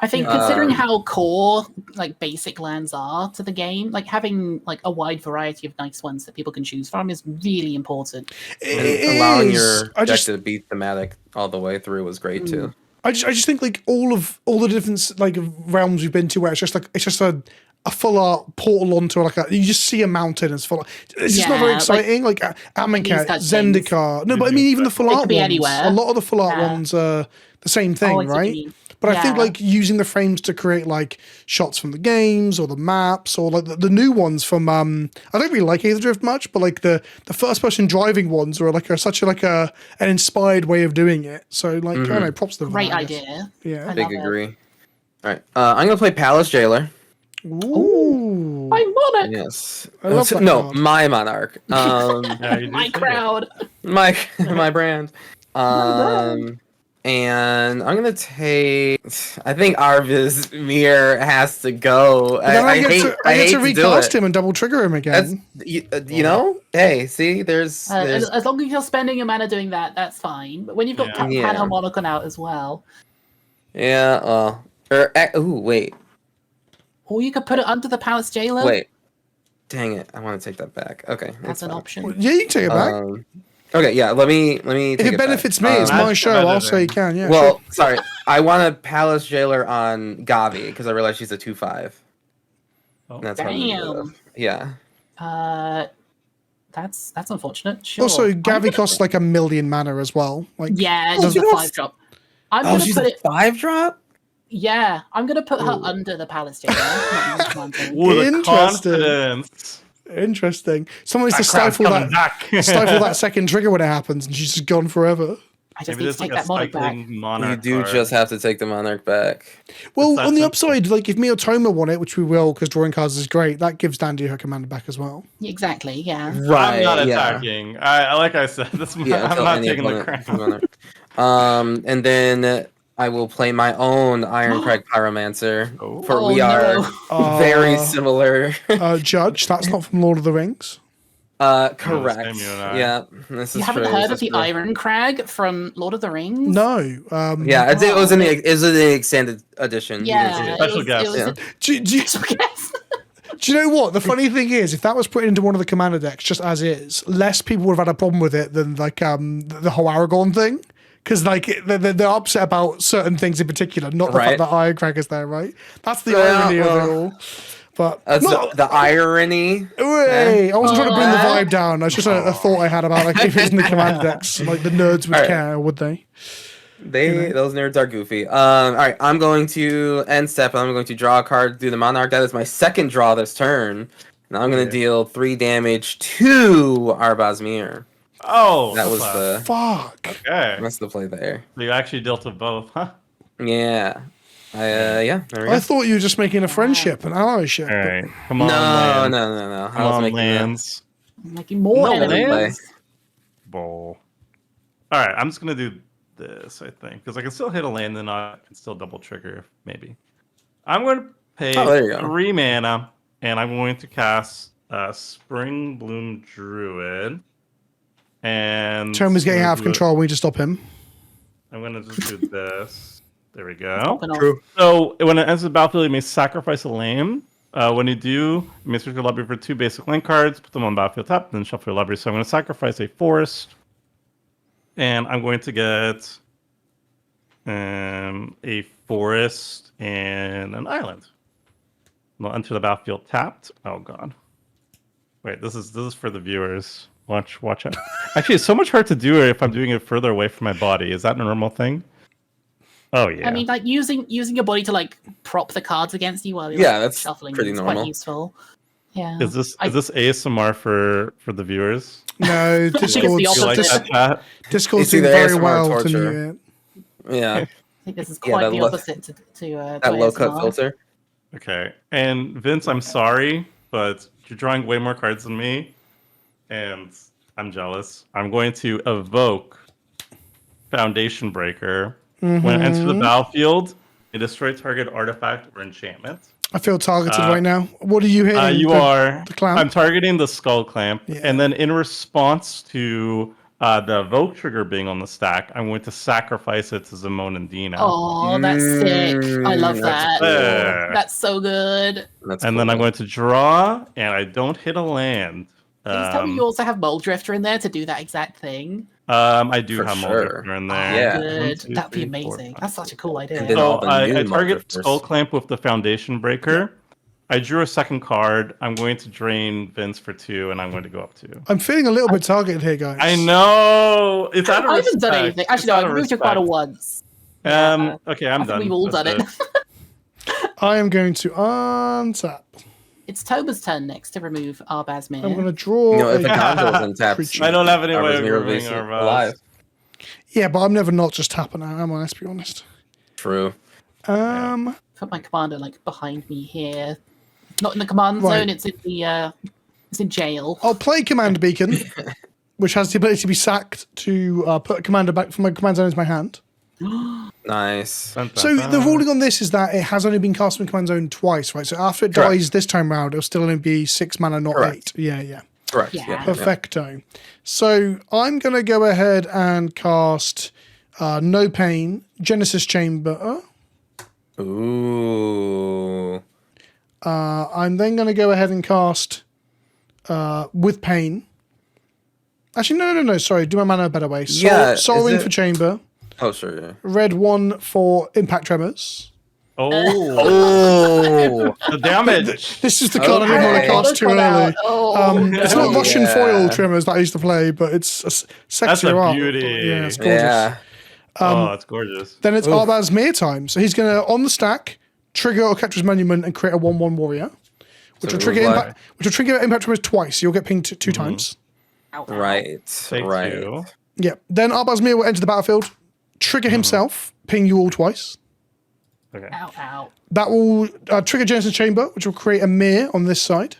I think considering how core like basic lands are to the game, like having like a wide variety of nice ones that people can choose from is really important. it Allowing is. your I deck just, to be thematic all the way through was great too. I just think like all the different like realms we've been to where it's just a full art portal onto like you just see a mountain as full. It's just not very Yeah, exciting. Like Amonkhet, touch Zendikar. No, but I mean even the full It art could be ones. anywhere. A lot of the full art Yeah. ones are the same thing, I see what you right? mean. But I think Yeah. like using the frames to create like shots from the games or the maps or like the new ones from I don't really like Aether Drift much, but like the first person driving ones are like an inspired way of doing it. So like I don't know, props to them. Great I guess. idea. Yeah. I Big love it. agree. All right. I'm gonna play Palace Jailer. Ooh. My Monarch, Yes. I love that no, card. my Monarch. Yeah, you do my say that. crowd. my brand. And I'm gonna take. I think Arbaaz Mir has to go. But then I get hate to do recast it. him and double trigger him That's again. you know. Hey, see, there's As long as you're spending your mana doing that, that's fine. But when you've got Yeah. Panel Monarch out as well, yeah. Wait. or you could put it under the Palace Jailer. Wait. Dang it! I want to take that back. Okay, That's an fine. option. Yeah, you can take it back. Okay, yeah. Let me. if Take it it benefits back. me, it's my That's show. I'll better say you than- can. Yeah. Well, sorry. I want a Palace Jailer on Gavi because I realized she's a 2/5. Oh. And that's hard to do. Damn. Yeah. That's unfortunate. Sure. Sure. Also, I'm Gavi gonna- costs like 1,000,000 mana as well. Like, Yeah, Oh, she's she a goes- 5-drop. I'm Oh, gonna she's put a it. 5-drop. Yeah, I'm gonna put her Ooh. under the Palace Jailer. not in the mountain. Ooh, the Interesting. confidence. interesting. Someone needs to That crowd's stifle coming that. back. Stifle that second trigger when it happens, and she's just gone forever. I just Maybe need to there's take like a that Monarch back. cycling monarch. You do card. just have to take the Monarch back. Well, That's on the it. upside, like if me or Toma want it, which we will, because drawing cards is great, that gives Dandy her commander back as well. Exactly. Yeah. Right. I'm not yeah. attacking. Like I said, this Yeah. I'm until not any taking the opponent crown. can Monarch. And then I will play my own Ironcrag Pyromancer. Oh. For Oh, we are no. very similar. Judge, that's not from Lord of the Rings. Correct. same you and I. Yeah. This You is haven't true, heard this of is the true. Iron Crag from Lord of the Rings? No. Yeah, it was in the extended edition. You didn't see Yeah. it. Special it guest. was Yeah. Do you know what? The funny thing is, if that was put into one of the commander decks just as is, less people would have had a problem with it than like the whole Aragorn thing. Because like they're upset about certain things in particular, not the Right. fact that Ironcrag is there, right? That's the Yeah, irony of well, it all. But That's no, the irony. I wasn't trying to bring the Oh. vibe down. That's just a thought I had about like if it's in the commander decks, like the nerds would Alright. care, would they? Those nerds are goofy. All right, I'm going to end step. I'm going to draw a card through the Monarch. That is my second draw this turn. And I'm going to deal 3 damage to Arbaaz. Oh, That was the Fuck. okay. that's the play there. So you actually dealt to both, huh? Yeah. Yeah. There we go. I thought you were just making a friendship, an allyship. All but- right, come on, No. lands. I Come was on, making lands. I'm making more No, enemies. lands. Bowl. All right, I'm just gonna do this, I think, because I can still hit a land and I can still double trigger, maybe. I'm going to pay there you go. 3 mana, and I'm going to cast Spring Bloom Druid. And Tom is getting I'm out of gonna do- control. We need to stop him. I'm going to just do this. There we go. Popping off. So when it enters the battlefield, you may sacrifice a land. When you do, you may search your library for 2 basic land cards, put them on battlefield top, then shuffle your library. So I'm going to sacrifice a forest, and I'm going to get a forest and an island. They'll enter the battlefield tapped. Oh god. Wait, this is for the viewers. Watch out. Actually, it's so much hard to do it if I'm doing it further away from my body. Is that a normal thing? Oh yeah. I mean, like using your body to like prop the cards against you while you're that's shuffling pretty is normal. quite useful. Yeah. is this ASMR for the viewers? No, it's the Discord's, opposite. You like that chat? Discord's It's doing either very ASMR or well to torture. mute it. Yeah. I think this is Yeah, quite that the lo- opposite to That low cut ASMR. filter. Okay. And Vince, I'm sorry, but you're drawing way more cards than me, and I'm jealous. I'm going to evoke Foundation Breaker. When it enters the battlefield, it destroys target artifact or enchantment. I feel targeted right now. What are you hitting? You are. the clamp? I'm targeting the skull clamp, Yeah. and then in response to the evoke trigger being on the stack, I'm going to sacrifice it to Zimone and Dina. Oh, that's sick. I love That's that. cool. That's so good. That's And then cool. I'm going to draw, and I don't hit a land. Please tell me you also have Mold Drifter in there to do that exact thing. I do For have sure. Mulder in there. Yeah. Good. 1, 2, That'd be 3, 4, amazing. 5. That's such a cool idea. And then So all the new I target Multiverse. Skull Clamp with the Foundation Breaker. I drew a second card. I'm going to drain Vince for 2, and I'm going to go up 2. I'm feeling a little bit targeted here, guys. I know it's out of I respect. haven't done anything. Actually, no, I removed your card once. Okay, I'm I think done. we've all done That's it. I am going to untap. It's Toba's turn next to remove Arbaaz Mir. I'm going to draw. if a a Gondor is untapped, creature. I don't have any way of Arbaaz removing is Arbaaz. alive. Yeah, but I'm never not just tapping out, am I? Let's be honest. True. Put my commander like behind me here. Not in the command Right. zone. It's in the. It's in jail. I'll play Command Beacon, which has the ability to be sacked to put a commander back from my command zone into my hand. Nice. So the ruling on this is that it has only been cast from command zone twice, right? So after it Correct. dies this time round, it'll still only be 6 mana, not Correct. 8. Yeah. Correct. Yeah. Yeah. Perfecto. So I'm going to go ahead and cast No Pain, Genesis Chamber. Ooh. I'm then going to go ahead and cast With Pain. Actually, no. Sorry, do my mana a better way. Yeah, Sorrowing is it- for Chamber. Oh, sure. Yeah. Red 1 for Impact Tremors. Oh, Oh. the damage. This is the card I didn't want to Okay. cast too early. Oh, It's not Yeah. Russian foil Tremors that I used to play, but it's a That's sexier a art. beauty. Yeah, it's gorgeous. Yeah. Oh, that's gorgeous. Then it's Oof. Arbaaz Mir time. So he's going to, on the stack, trigger or capture his monument and create a 1/1 warrior, which So will trigger it was impact. Which will trigger impact tremors twice. You'll get pinged two times. ow, ow. Right. Take right. 2. Yeah. Then Arbaaz Mir will enter the battlefield, trigger himself, ping you all twice. Okay. Ow, ow. That will trigger Genesis Chamber, which will create a Mir on this side,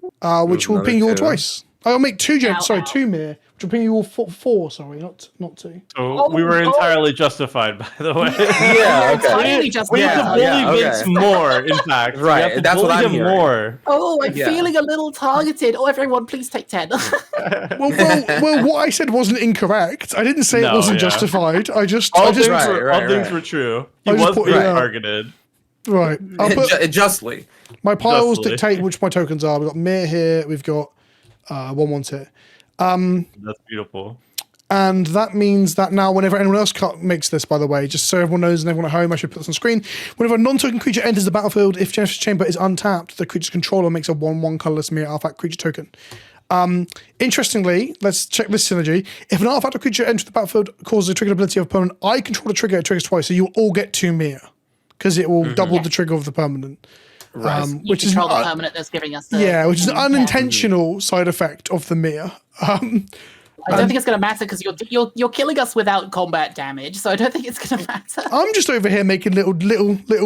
which will Another ping you all 2. twice. I'll make two Ow, ow. two Mir, which will ping you all four. Sorry, not 2. So we were entirely justified, by the way. Yeah. Okay. Entirely just We have to bully Yeah, okay. Vince more, in fact. Right, We have to that's what bully I'm him hearing. more. Oh, I'm Yeah. feeling a little targeted. Oh, everyone, please take 10. Well, what I said wasn't incorrect. I didn't say it No, wasn't yeah. justified. I just All things, Right, were, all right, things right. were true. He I just was put being it out. targeted. right. I'll put Justly. my piles Justly. dictate which my tokens are. We've got Mir here. We've got 1/1 here. That's beautiful. And that means that now, whenever anyone else makes this, by the way, just so everyone knows and everyone at home, I should put this on screen. Whenever a non-token creature enters the battlefield, if Genesis Chamber is untapped, the creature's controller makes a 1/1 colorless Mirror artifact creature token. Interestingly, let's check this synergy. If an artifact or creature enters the battlefield causes a triggered ability of opponent, I control the trigger, it triggers twice, so you'll all get 2 Mir. Because it will double the trigger of the permanent. Right. You Which is control the permanent that's giving us the... which is an unintentional side effect of the Mir. I don't think it's going to matter because you're killing us without combat damage, so I don't think it's going to matter. I'm just over here making little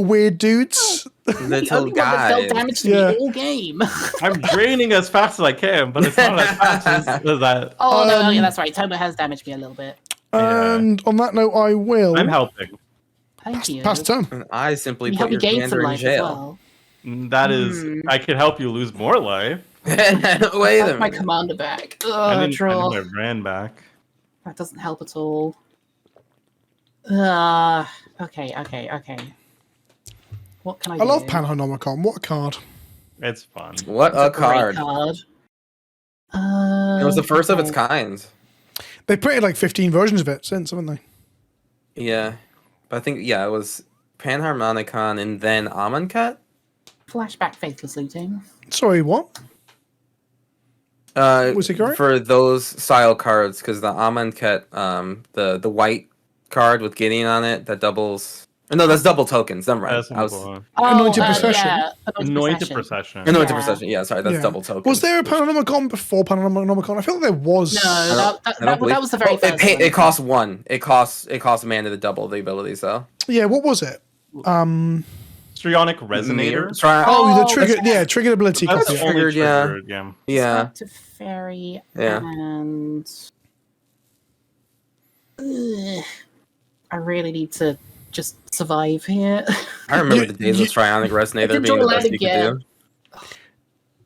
weird dudes. The Little only one that dealt guy. damage to me all game. I'm draining as fast as I can, but it's not as fast as that. Oh, no, yeah, that's right. Toma has damaged me a little bit. And on that note, I will I'm helping. Thank you. pass the turn. And I simply You put help me your gain some commander in life as jail. well. That is, I can help you lose more life. Wait a Have my minute. commander back. I Ugh, need draw. my brand back. That doesn't help at all. Okay. What can I do? I love Panharmonicon. What a card. It's fun. What It's a great card. card. It was the first of its okay. kind. They printed like 15 versions of it since, haven't they? Yeah. But I think, yeah, it was Panharmonicon and then Amonkhet? Flashback Faithless Looting. Sorry, what? Was it correct? For those style cards, because the Amonkhet, the white card with Gideon on it, that doubles... No, that's double tokens. Never mind. That's I was... Anointed Procession. Yeah, Anointed Procession. Anointed Yeah. Procession. Yeah, sorry, that's Yeah. double tokens. Was there a Panharmonicon before Panharmonicon? I feel like there was. No, I don't believe- that was the very first one. It costs 1. It costs mana to double the abilities, though. Yeah, what was it? Strionic Resonator. Try. Oh, the Oh, trigger. that's- Yeah, triggered ability That's copy. only triggered, yeah. triggered, yeah. Yeah. To Fairy Yeah. and Ugh. I really need to just survive here. I remember the days of Strionic Resonator can being the draw best land you could again. do.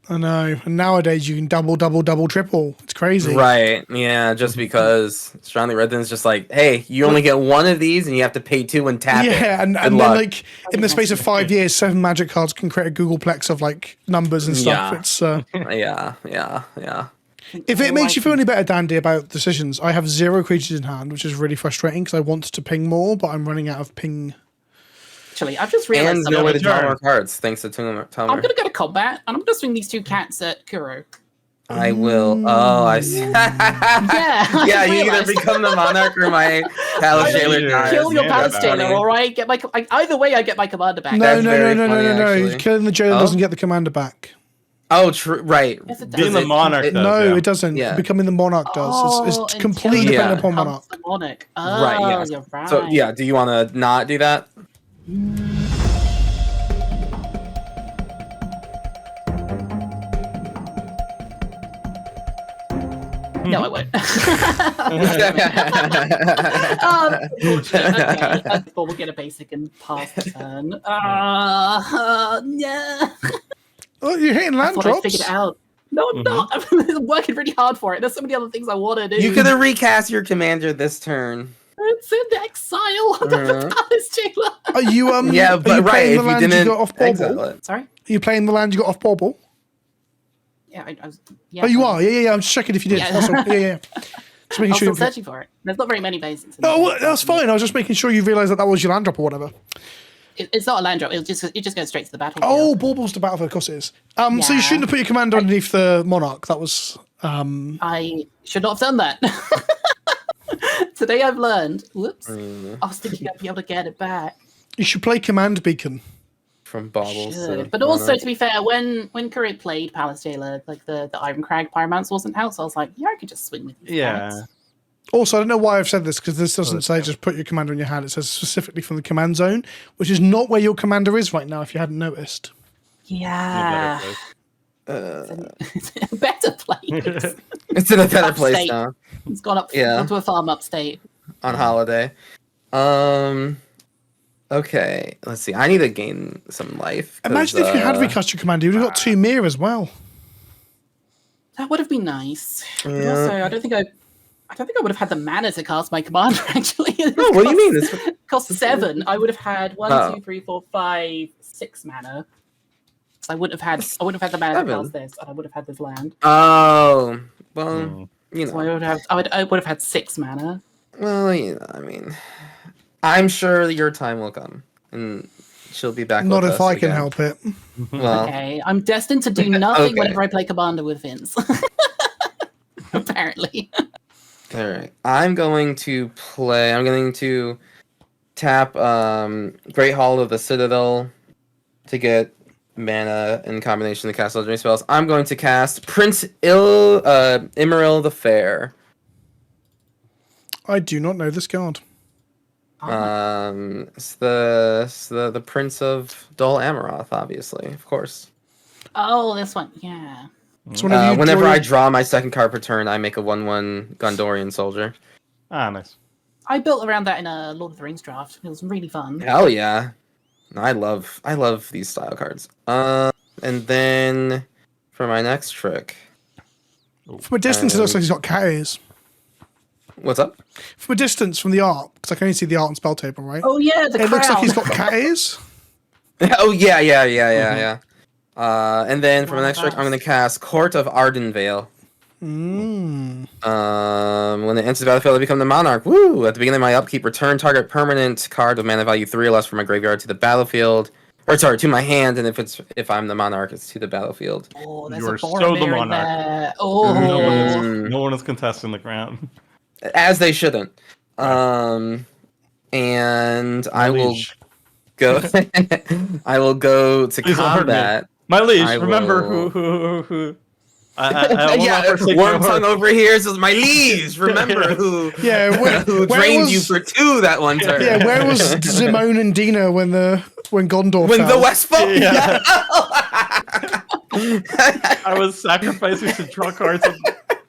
I know. And nowadays you can double, triple. It's crazy. Right, yeah, just because Strionic Resonance is just like, hey, you only get 1 of these and you have to pay 2 and tap it. Yeah, and Good then luck. like in the space of 5 years, 7 magic cards can create a Googleplex of like numbers and stuff. Yeah. It's Yeah. if it makes you feel any better, Dandy, about decisions, I have 0 creatures in hand, which is really frustrating because I want to ping more, but I'm running out of ping. Actually, I've just realized And something. nowhere to draw turn. more cards, thanks to Tomer. I'm going to go to combat, and I'm going to swing these 2 cats at Kuro. I will. Oh, I see. Yeah, Yeah, I you either realized. become the Monarch or my Palace Jailer Either dies. Kill your Yeah, Palace that's Jailer, funny. alright? Get my either way, I get my commander back. No, That's no, very no, no, funny, no, no, no. actually. Killing the jailer Oh? doesn't get the commander back. Oh, true. Right. Yes, it does. Being the it- Monarch it- does, No, yeah. it doesn't. Yeah. Becoming the monarch does. It's until completely it dependent upon becomes monarch. the Monarch. Oh, Right, yeah. you're right. So, yeah, do you want to not do that? No, I won't. Okay. Well, we'll get a basic and pass the turn. Yeah. Oh, you're hitting I land thought I drops. figured it out. No, I'm not. I'm working really hard for it. There's so many other things I want to do. You could have recast your commander this turn. It's in exile. I'm the Palace Jailer. Are you Yeah, are but you right, playing if the you land you didn't got off exile Bauble? it. Sorry? Are you playing the land you got off Bauble? Yeah, I was. Yeah, Oh, you are. Yeah. I'm just checking if you did. Yeah. That's all. Yeah. Just making I'm sure. still searching for it. There's not very many bases. No, well, that's fine. I was just making sure you realised that was your land drop or whatever. It's not a land drop. It just goes straight to the battlefield. Oh, Bauble's the battlefield, of course it is. So you Yeah. shouldn't have put your commander underneath the monarch. That was. I should not have done that. Today I've learned. Whoops. I was thinking I'd be able to get it back. You should play Command Beacon. From Baubles. Should. But also, to be fair, when Kuro played Palace Jailer, like the Iron Crag Pyromancer wasn't out, so I was like, yeah, I could just swing with these Yeah. cards. Also, I don't know why I've said this because this doesn't say just put your commander in your hand. It says specifically from the command zone, which is not where your commander is right now. If you hadn't noticed. Yeah. It's in a better place. It's in a better place Upstate. now. It's gone up Yeah. onto a farm upstate. On holiday. Okay, let's see. I need to gain some life. 'cause, Imagine if you had recast your commander, you'd have got 2 Mir as well. That would have been nice. But Yeah. also, I don't think I would have had the mana to cast my commander. Actually, Oh, what do you mean? It's, Cost 7. I would have had 1, Oh. 2, 3, 4, 5, 6 mana. So I wouldn't have had the mana to 7. cast this, and I would have had this land. oh, well, you So know. I would have had 6 mana. Well, you know, I mean, I'm sure your time will come, and she'll be back. Not with if us I can again. help it. Well, Okay, I'm destined to do nothing Okay. whenever I play Commander with Vince. apparently. All right. I'm going to tap Great Hall of the Citadel to get mana in combination to cast legendary spells. I'm going to cast Prince Imril the Fair. I do not know this card. It's the Prince of Dol Amroth, obviously, of course. Oh, this one, yeah. So whenever I draw my second card per turn, I make a 1/1 Gondorian soldier. Ah, nice. I built around that in a Lord of the Rings draft. It was really fun. Hell yeah. I love these style cards. And then for my next trick. from a distance, it looks like he's got cat ears. What's up? From a distance, from the art, because I can only see the art on spell table, right? Oh yeah, the it crown. looks like he's got cat ears. Oh yeah. And then for my next trick, I'm gonna cast Court of Ardenvale. When it enters the battlefield, I become the monarch. Woo! At the beginning of my upkeep, return target permanent card with mana value 3 or less from my graveyard to the battlefield. Or sorry, to my hand, and if I'm the monarch, it's to the battlefield. Oh, there's You a are so Boromir the in monarch. there. Oh, No one is contesting the crown. As they shouldn't. And I will go. I will go to Please don't hurt me. combat. My liege, I remember will- who I will not forsake my Worm tongue word. over here says my liege. Remember who? Yeah, who drained you for 2 that one turn? Yeah, where was Zimone and Dina when Gondor When fell? the West Folk. Yeah. I was sacrificing to draw cards and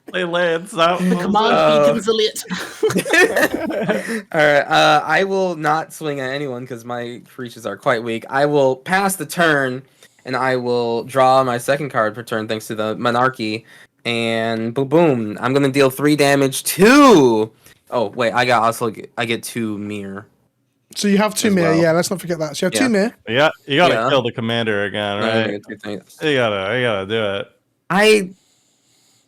play lands. That was command beacons are lit. All right. I will not swing at anyone because my creatures are quite weak. I will pass the turn, and I will draw my second card per turn thanks to the monarchy. And boom, boom. I'm gonna deal 3 damage to. Oh wait, I get 2 mirror. So you have 2 as mirror, well. yeah, let's not forget that. So you have 2 Yeah. mirror. Yeah, you gotta Yeah. kill the commander again, I right? get 2 things. You gotta do it.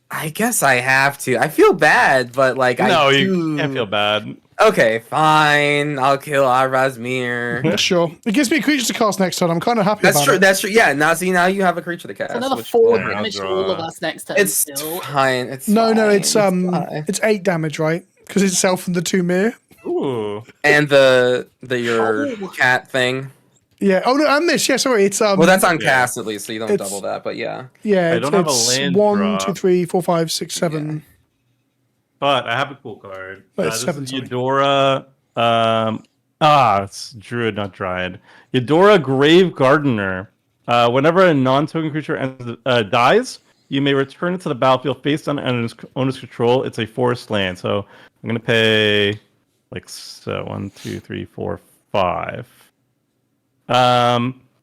I guess I have to. I feel bad, but like No, I you do... can't feel bad. Okay, fine. I'll kill Arbaaz Mir. Yeah, sure. It gives me a creature to cast next turn. I'm kind of happy That's about true. it. That's true. Yeah. Now you have a creature to cast. Another which- 4 Yeah, damage to draw. all of us next turn. It's still. fine. It's No, fine. it's fine. it's 8 damage, right? Because it's self and the 2 mirror. Ooh. And your Oh. cat thing. Yeah. Oh no, and this. Yeah, sorry. It's Well, that's on Yeah. cast at least, so you don't It's- double that. But yeah. yeah. I It's, don't have a it's land 1, drop. 2, 3, 4, 5, 6, 7. But I have a cool card. But it's This 7, is sorry. Eudora. It's Druid, not Dryad. Eudora Grave Gardener. Whenever a non-token creature dies, you may return it to the battlefield based on owner's control. It's a forest land, so I'm gonna pay like 1, 2, 3, 4, 5.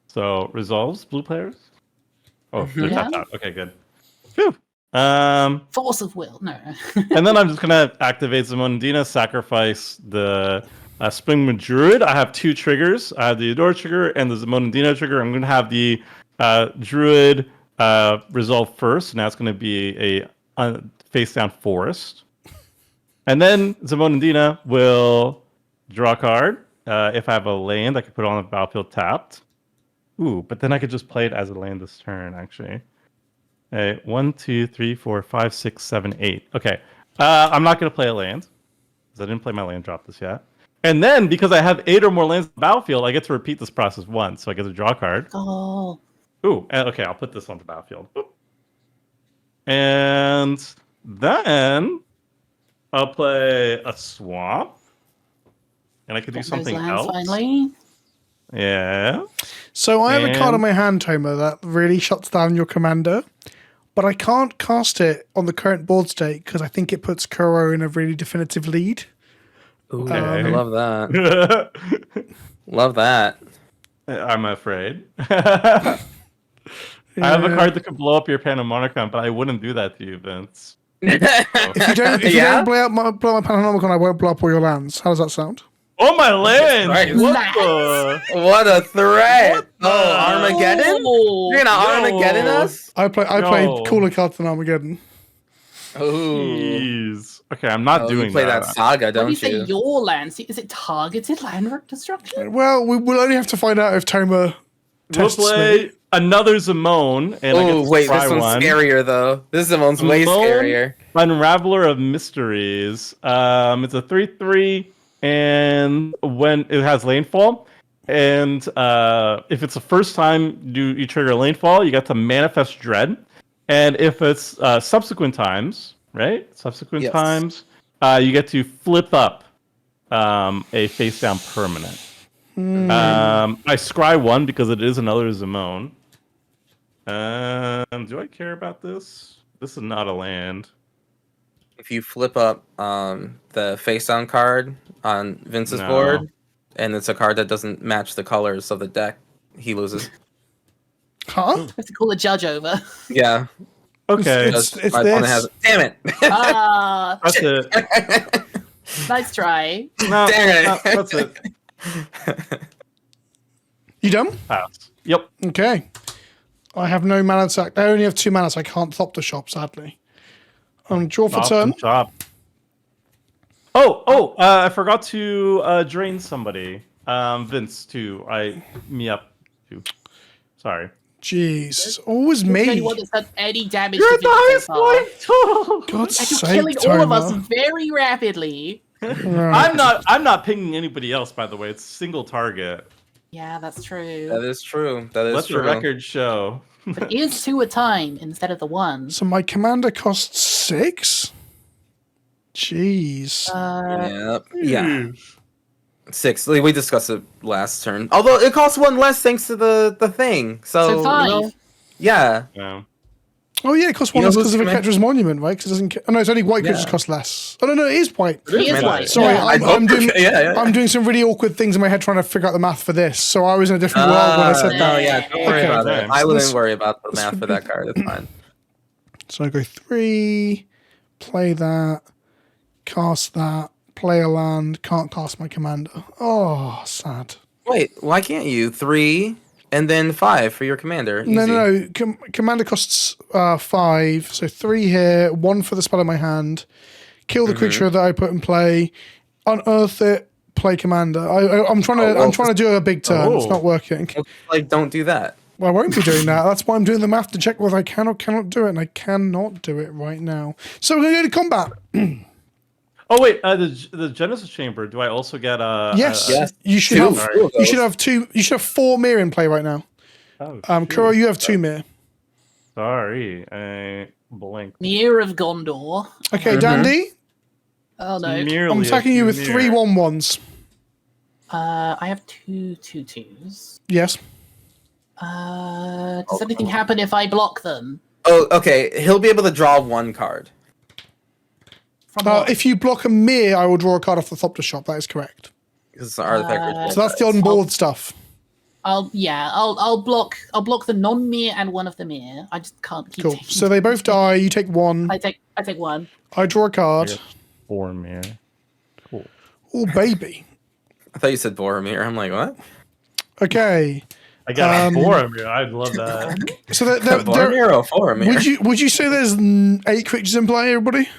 So resolves blue players. Oh, they're Yeah. tapped out. Okay, good. Phew. Force of will. No. And then I'm just gonna activate Zimone and Dina, sacrifice the Springwood Druid. I have 2 triggers. I have the Eudora trigger and the Zimone and Dina trigger. I'm gonna have the Druid resolve first. Now it's gonna be a face down forest. And then Zimone and Dina will draw a card. If I have a land, I could put it on the battlefield tapped. Ooh, but then I could just play it as a land this turn, actually. 1, 2, 3, 4, 5, 6, 7, 8. Okay. I'm not going to play a land because I didn't play my land drop this yet. And then because I have 8 or more lands on the battlefield, I get to repeat this process once. So I get to draw a card. Oh. Ooh, okay. I'll put this on the battlefield. Ooh. And then I'll play a swamp. And I could do Got those something lands else. Finally. Yeah. So I have a card And- on my hand, Tomer, that really shuts down your commander, but I can't cast it on the current board state because I think it puts Kuro in a really definitive lead. Ooh, Okay. I love that. Love that. I'm afraid. I have a Yeah. card that could blow up your Panamonicon, but I wouldn't do that to you, Vince. If you don't blow up my Pananomicon, I won't blow up all your lands. How does that sound? Oh my land! Right. What Nice. the? What a threat! What Oh, the- Armageddon? Oh. You're gonna Armageddon No. us? I play No. cooler cards than Armageddon. Ooh. Jeez. Okay, I'm not Oh, doing you play that saga, When don't you say you? your lands, is it targeted land destruction? Well, we will only have to find out if Tomer We'll tests me. play. another Zimone, and I get Oh to wait, try this one's one. scarier though. This one's way Zimone, scarier. Unraveler of Mysteries. It's a 3/3, and when it has Lanefall, and if it's the first time you trigger Lanefall, you get to manifest Dread, and if it's subsequent times, right? Subsequent Yes. times, you get to flip up a face down permanent. I scry one because it is another Zimone. Do I care about this? This is not a land. If you flip up the face down card on Vince's No. board, and it's a card that doesn't match the colors of the deck, he loses. Huh? We have to call a judge over. Yeah. Okay, It's My opponent has. Damn it! Ah, that's it. nice try. No, Dang no, it. that's it. You done? Pass. Yep. Okay. I have no mana sack. I only have 2 mana, so I can't thop the shop, sadly. Draw for turn. Good job. Oh, I forgot to drain somebody. Vince too. Me up too. Sorry. Jeez. Always Tell me. you what, it's done any damage You're to at the highest Vince so far. point. God's And you're sake, killing all of us Toma. very rapidly. I'm not pinging anybody else, by the way. It's single target. Yeah, that's true. That is true. That is Let true. the record show. But it is 2 a time instead of the 1. So my commander costs 6? Jeez. Yep. Yeah. 6. Like, we discussed it last turn. Although it costs 1 less thanks to the thing. So, So 5. you know, yeah. Yeah. Oh yeah, it costs 1 You know less who's because of a command- Catcher's Monument, right? Because it doesn't. Oh no, it's only white creatures Yeah. cost less. Oh no, it is white. He is Man, white. Sorry, yeah. I'm doing. Yeah. I'm doing some really awkward things in my head trying to figure out the math for this. So I was in a different world when I said no, that. yeah, don't worry Okay. about it. Okay. I wouldn't This- worry about the math for that card. It's fine. So I go 3, play that, cast that, play a land, can't cast my commander. Oh, sad. Wait, why can't you? 3 and then 5 for your commander. Easy. No. Commander costs 5, so 3 here, 1 for the spell in my hand. Kill the creature that I put in play, unearth it, play commander. I'm trying to. I'm trying to do a big turn. It's Oh. not working. Like, don't do that. Well, I won't be doing that. That's why I'm doing the math to check whether I can or cannot do it, and I cannot do it right now. So we're going to go to combat. Oh wait, the Genesis Chamber. Do I also get a? Yes, Yes. you should Two. have. Two of You should those. have 2. You should have 4 mirror in play right now. Oh, Kuro, you have 2 mirror. sorry, I blinked. Near of Gondor. Okay, Dandy, Oh no. Merely I'm attacking a you with mirror. 3 1/1s. I have 2 2/2s. Yes. Does anything happen if I block them? Oh, okay. He'll be able to draw 1 card. From what? If you block a mirror, I will draw a card off the top of the shop. That is correct. Because it's an artifact. So that's the on board stuff. I'll block the non-mirror and one of the mirror. I just can't keep Cool. taking. So they both die. You take 1. I take 1. I draw a card. Yeah. 4 mirror. Cool. Oh, baby. I thought you said Boromir. I'm like, what? Okay. I got a 4 mirror. I'd love that. So there, Boromir or Boromir? would you say there's 8 creatures in play, everybody?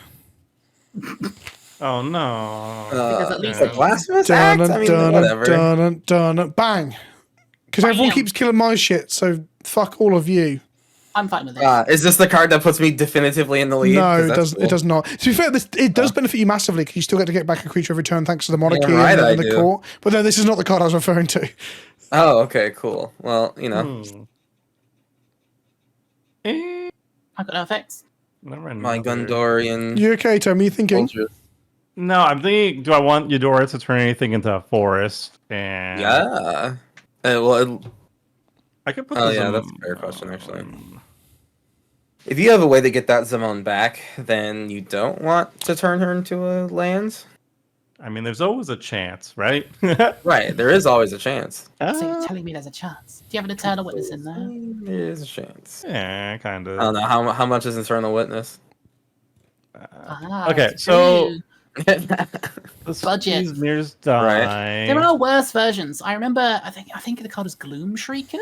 Oh no. Because at least a blasphemous act? I mean, whatever. Bang. Because everyone Bam. keeps killing my shit, so fuck all of you. I'm fine with it. Is this the card that puts me definitively in the lead? No, 'Cause it that's does. cool. It does not. To be fair, it does benefit you massively because you still get to get back a creature every turn thanks to the monarchy Yeah, right, and I the do. court. But no, this is not the card I was referring to. Oh, okay, cool. Well, you know, I've got no effects. Never my another. Gondorian You okay, Tommy? You thinking? soldiers. No, I'm thinking. Do I want Eudora to turn anything into a forest? And Yeah. Well, I could put. Oh, this yeah, in- that's a fair question, actually. if you have a way to get that Zimone back, then you don't want to turn her into a land. I mean, there's always a chance, right? Right, there is always a chance. So you're telling me there's a chance? Do you have an eternal witness in there? There is a chance. Yeah, kind I of. don't know how much is Eternal Witness. Ah, Okay, it's so- true. This- budget. These mirrors die. There are worse versions. I remember. I think the card is Gloom Shrieker,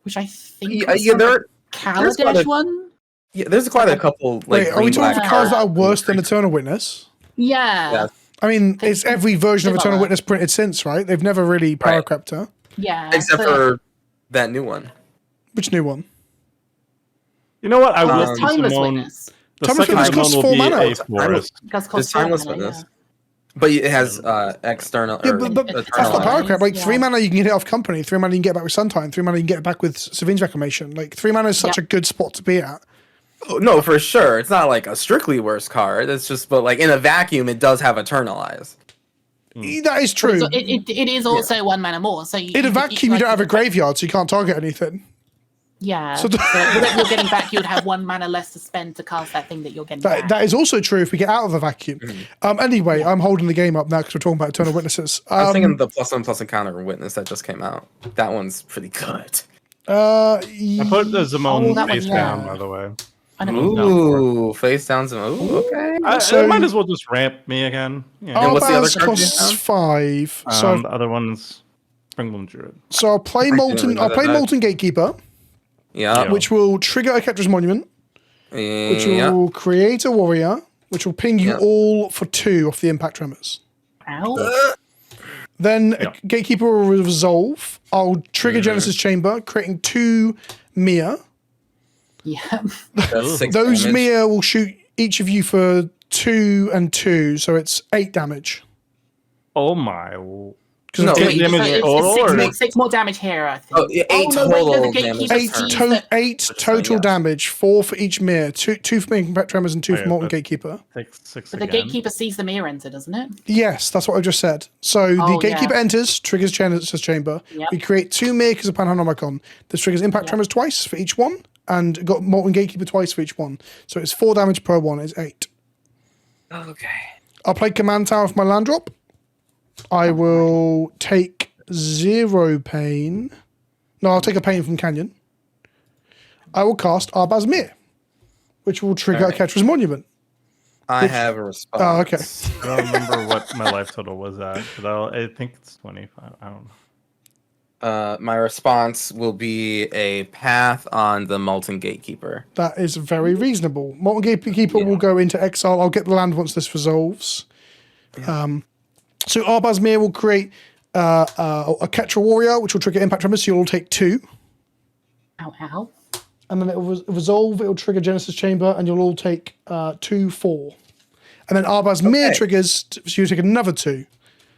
which I think Yeah, was yeah, from there's quite Kaladesh a- one. there's quite a couple like Wait, are we green talking black about cards that are cards. worse than Eternal Witness? Yeah, Yeah. I mean, it's every version of Similar. Eternal Witness printed since, right? They've never really power Right. crept her. yeah. Except but- for that new one. Which new one? You know what? I will There's see timeless Zimone. witness. The Timeless second Witness costs Zimone will 4 be mana. a forest. That's It's cost timeless mana, witness. yeah. But it has external. Yeah, or but that's eternal not life. power crap. Like Yeah. 3 mana, you can get it off company. 3 mana, you can get it back with Suntime. 3 mana, you can get it back with Savine's Reclamation. Like 3 mana is such a good spot to be at. Oh, no, for sure. It's not like a strictly worse card. It's just, but like in a vacuum, it does have Eternalize. That is true. So it is also 1 mana more. So In a vacuum, you don't have a graveyard, so you can't target anything. Yeah. So So what you're getting back, you'd have 1 mana less to spend to cast that thing that you're getting back. That is also true if we get out of the vacuum. Anyway, I'm holding the game up now because we're talking about Eternal Witnesses. I was thinking the +1/+1 counter witness that just came out. That one's pretty good. I put the Zimone that face one, yeah. down, by the way. I don't know. Ooh, face down some. Ooh, okay. So- I might as well just ramp me again. Yeah. And what's the other Arbaaz card you costs have? 5. So, The other one's Springbloom Druid. so I'll play Molten. I'll play Molten Gatekeeper, Yeah. which will trigger a Ketra's Monument, which Yeah. will create a warrior, which will ping you Yeah. all for 2 off the Impact Tremors. Ow. Then Yeah. Gatekeeper will resolve. I'll trigger Genesis Chamber, creating 2 Mia. Yeah. That's 6 Those damage. Mia will shoot each of you for 2 and 2, so it's 8 damage. Oh my. No, Eight wait, damage So it's total, six, or- more, 6 more damage here, I think. Oh, yeah, 8 no, wait, no, total the Gatekeeper damage. 8, per turn. sees that- 8 total yeah. damage, 4 for each Mia. 2 for Impact Tremors and 2 for Okay, Molten but- Gatekeeper. Six But the again. Gatekeeper sees the mirror enter, doesn't it? Yes, that's what I just said. So the Oh, Gatekeeper yeah. enters, triggers Genesis Chamber. Yep. We create 2 Mirrors of Panhanomicon. This triggers Impact Yep. Tremors twice for each one, and got Molten Gatekeeper twice for each one. So it's 4 damage per one. It's 8. Okay. I'll play Command Tower for my land drop. I will take 0 pain. No, I'll take a pain from Canyon. I will cast Arbaaz Mir, which will trigger Alright. a Ketra's Monument. I have a response. Oh, okay. I don't remember what my life total was at, but I think it's 25. I don't know. My response will be a path on the Molten Gatekeeper. That is very reasonable. Molten Gatekeeper will go into exile. I'll get the land once this resolves. So Arbaaz Mir will create a Ketra Warrior, which will trigger Impact Tremors, so you'll all take 2. Ow, ow. And then it will resolve, it will trigger Genesis Chamber, and you'll all take 2, 4. And then Arbaaz Mir triggers, so you take another 2.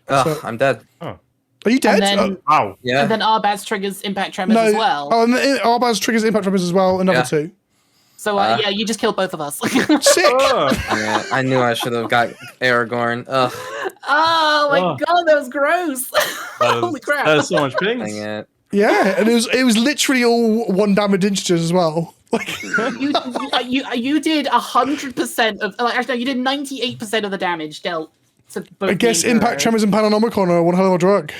Ugh, I'm dead. Are you dead? And then, Wow. Yeah. and then Arbaaz triggers Impact Tremors no. as well. Oh, and then Arbaaz triggers Impact Tremors as well, another Yeah. 2. So, yeah, you just killed both of us. Sick! Yeah, I knew I should have got Aragorn. Ugh, Oh my Oh. god, that was gross. That is, Holy crap. That is so much dang pings. it. Yeah, and it was literally all 1 damage integers as well. Like, you did 100% of, actually, no, you did 98% of the damage dealt to both I guess me and Impact Kuro. Tremors and Panhanomicon are one hell of a drug.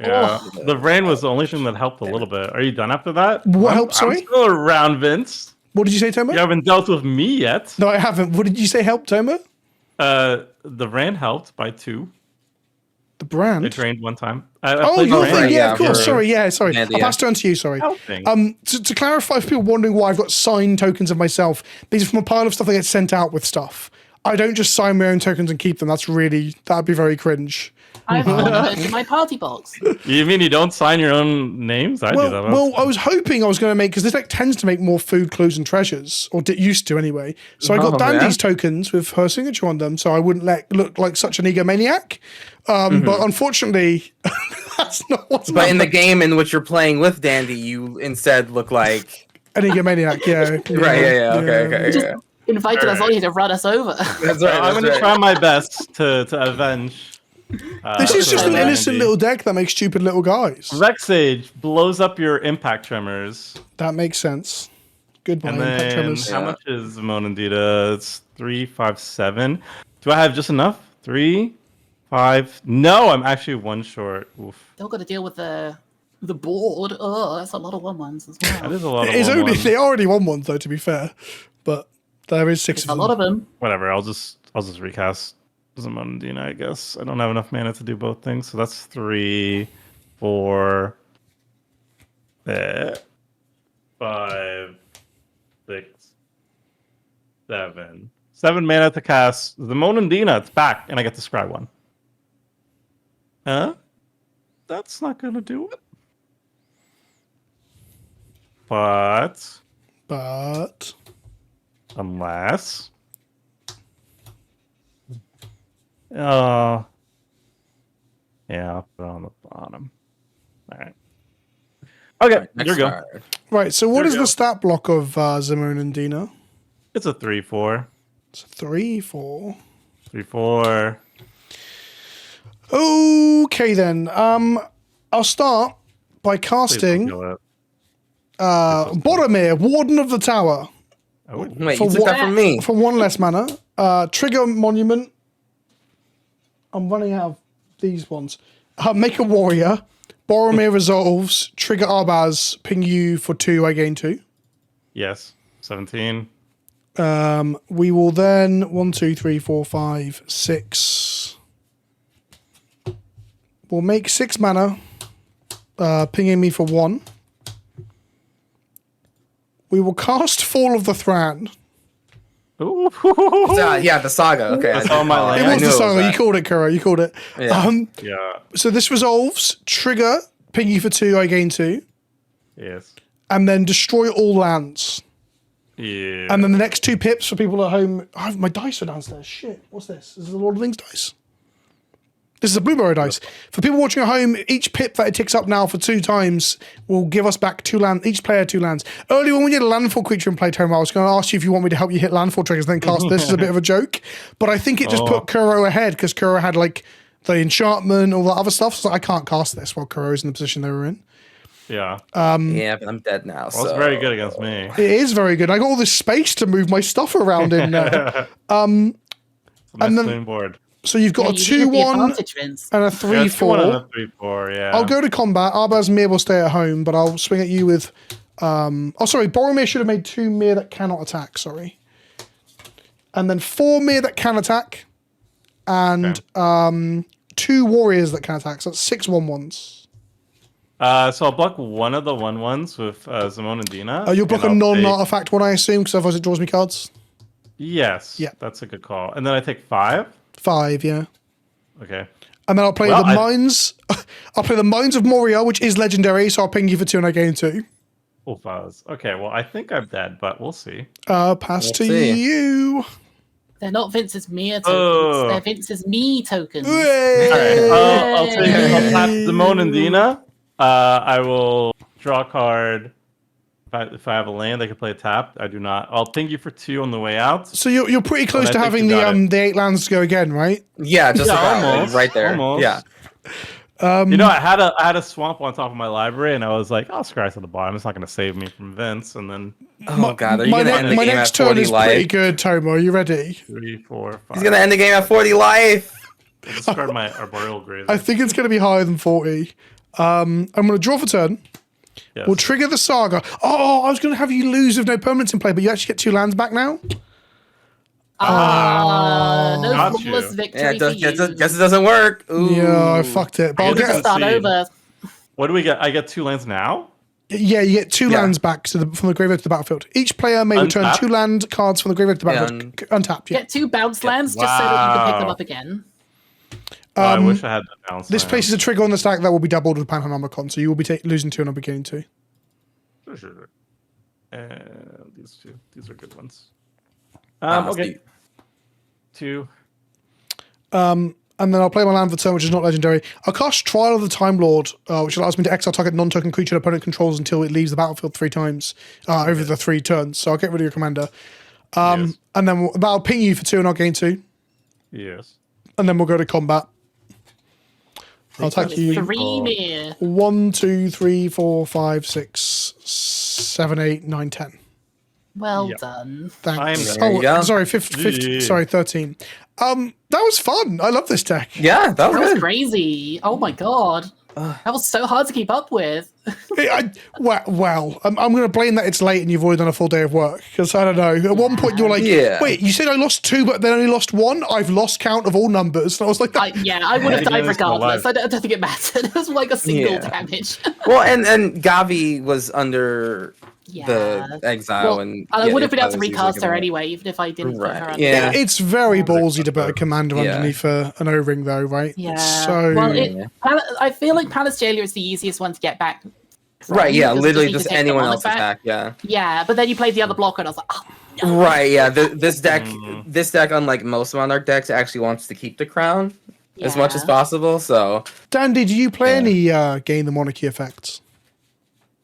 Yeah. The rain was the only thing that helped a little bit. Are you done after that? What helped, sorry? I'm still around, Vince. What did you say, Tomer? You haven't dealt with me yet. No, I haven't. What did you say helped, Tomer? The rain helped by 2. The brand. It drained 1 time. Oh, played your rain. thing, right, yeah, yeah, of course. for- Sorry, sorry. Yeah, I'll pass it on to you, sorry. Helping. To clarify for people wondering why I've got signed tokens of myself, these are from a pile of stuff that gets sent out with stuff. I don't just sign my own tokens and keep them. That'd be very cringe. I have one in my party box. You mean you don't sign your own names? I do that. Well, I was hoping I was going to make, because this deck tends to make more food, clues, and treasures, or used to anyway. So I got Oh, Dandy's yeah? tokens with her signature on them, so I wouldn't look like such an egomaniac. But unfortunately, that's not what's But in the happening. game in which you're playing with Dandy, you instead look like. An egomaniac, yeah. Right, yeah, okay. Just Yeah. invited us all here to run us over. That's So right. I'm going to try my best to avenge. This is just an Dandy. innocent little deck that makes stupid little guys. Vexage blows up your impact tremors. That makes sense. Goodbye, And Impact then Tremors. how much is Zimone and Dita? It's 3, 5, 7. Do I have just enough? 3, 5. No, I'm actually 1 short. Oof. Still got to deal with the board. Oh, that's a lot of 1/1s as well. That is a lot of It's only, one-one. they already won one, though, to be fair. But there is 6 A of lot them. of them. Whatever. I'll just recast Zimone and Dina, I guess. I don't have enough mana to do both things, so that's 3, 4, 5, 6, 7. 7 mana to cast Zimone and Dina. It's back, and I get to scry 1. Huh? That's not gonna do it. But unless, oh, yeah, I'll put it on the bottom. All right. Okay, Next here we go. card. Right, so what There is we the go. stat block of Zimone and Dina? It's a 3/4. It's 3, 4. 3/4. Okay then. I'll start by Please don't casting kill it. Boromir, Warden of the Tower, Oh, Wait, For you took that what? from me. for 1 less mana. Trigger Monument. I'm running out of these ones. Make a Warrior. Boromir resolves. Trigger Arbaaz. Ping you for 2. I gain 2. yes. 17. We will then 1, 2, 3, 4, 5, 6. We'll make 6 mana, pinging me for 1. We will cast Fall of the Thran. Ooh. Yeah, the saga. Okay. That's I on my did land. call It was I knew the saga. that. You called it, Kuro. You called it. Yeah. Yeah. So this resolves. Trigger. Ping you for 2. I gain 2. Yes. And then destroy all lands. Yeah. And then the next 2 pips for people at home. Oh, my dice are downstairs. Shit. What's this? Is this the Lord of the Rings dice? This is a Blueberry dice. For people watching at home, each pip that it ticks up now for 2 times will give us back 2 lands. Each player 2 lands. Earlier when we did a landfall creature in play, Tom, I was going to ask you if you want me to help you hit landfall triggers, then cast this as a bit of a joke. But I think it just put Kuro ahead because Kuro had like the enchantment, all that other stuff. So I can't cast this while Kuro's in the position they were in. Yeah. Yeah, but I'm dead now. Well, it's so. very good against me. It is very good. I got all this space to move my stuff around in there. Nice and then- clean board. So you've got Yeah, a you get the 2-1 advantage, Vince. and a Yeah, 3-4. 2-1 and a 3/4. Yeah. I'll go to combat. Arbaaz Mir will stay at home, but I'll swing at you with. Sorry, Boromir should have made 2 Mir that cannot attack. Sorry, and then 4 Mir that can attack, and 2 warriors that can attack. So that's 6 1/1s. So I'll block one of the 1/1s with Zimone and Dina. You'll block a and I'll take- non-artifact one, I assume, because otherwise it draws me cards. Yes. Yeah. That's a good call. And then I take 5. 5, yeah. Okay. And then I'll play Well, the Mines. I'll play the Mines of Moria, which is legendary, so I'll ping you for 2 and I gain 2. Oh, fuzz. Okay. Well, I think I'm dead, but we'll see. Pass to see. you. They're not Vince's Mir tokens. Oh. They're Vince's me tokens. All right. I'll tap Yay. Zimone and Dina. I will draw a card. If I have a land, I can play a tap. I do not. I'll ping you for 2 on the way out. So you're pretty close I to think having you got the 8 lands to go again, right? Yeah, just Yeah, about, like, almost, right there. almost. Yeah. You know, I had a swamp on top of my library, and I was like, "I'll scratch at the bottom. It's not going to save me from Vince." And then Oh god, are you My, gonna end the my game next at turn 40 is pretty life? good, Tomo. Are you ready? 3, 4, 5. He's gonna end the game at 40 life. discard my arboreal grave. I think it's going to be higher than 40. I'm going to draw for turn. Yes. We'll trigger the saga. Oh, I was going to have you lose with no permanents in play, but you actually get 2 lands back now? No Got flawless you. victory Yeah, for you. guess it doesn't work. Ooh. Yeah, I fucked it. But I'll I Let's guess get, start see. over. What do we get? I get 2 lands now. yeah, you get 2 Yeah. lands back from the graveyard to the battlefield. Each player may return Untap? 2 land cards from the graveyard to the Yeah, battlefield. Untapped, yeah. Get 2 bounce lands just so that you can pick them Wow. up again. Oh, I wish I had that balance. This places a trigger on the stack that will be doubled with Panhanomicon, so you will be losing 2 and I'll be gaining 2. Sure. These 2. These are good ones. Ah, Okay. Steve. 2. And then I'll play my land for turn, which is not legendary. I'll cast Trial of the Time Lord, which allows me to exile target non-token creature an opponent controls until it leaves the battlefield 3 times over the 3 turns. So I'll get rid of your commander. Yes. And then that'll ping you for 2 and I'll gain 2. Yes. And then we'll go to combat. I'll attack you. 3 Mir. 1, 2, 3, 4, 5, 6, 7, 8, 9, 10. Well Yep. done. Thanks. There you go. Sorry, 50, Yeah. sorry, 13. That was fun. I love this deck. Yeah, that was That was good. crazy. Oh my god. That was so hard to keep up with. Well, I'm going to blame that it's late and you've already done a full day of work. Because I don't know. At one point you were like, Yeah. wait, you said I lost 2, but then only lost 1? I've lost count of all numbers. And I was like, I would have Yeah, died it's still regardless. alive. I don't think it mattered. It was like a single Yeah. damage. Well, and Gavi was under Yeah. the exile, Well, and I would have been able to it was recast easier her to- anyway, even if I didn't put Right, her on. yeah. it's very ballsy to put a commander Yeah. underneath an O-ring, though, right? Yeah. So, Well, I feel like Palace Jailer is the easiest one to get back Right, yeah, because literally you need to just take the anyone monarch else back. attack, yeah. Yeah, but then you played the other blocker, and I was like, oh, no. Right, yeah. This deck, unlike most Monarch decks, actually wants to keep the crown as much as Yeah. possible. So, Dandy, do you play any Gain the Monarchy effects?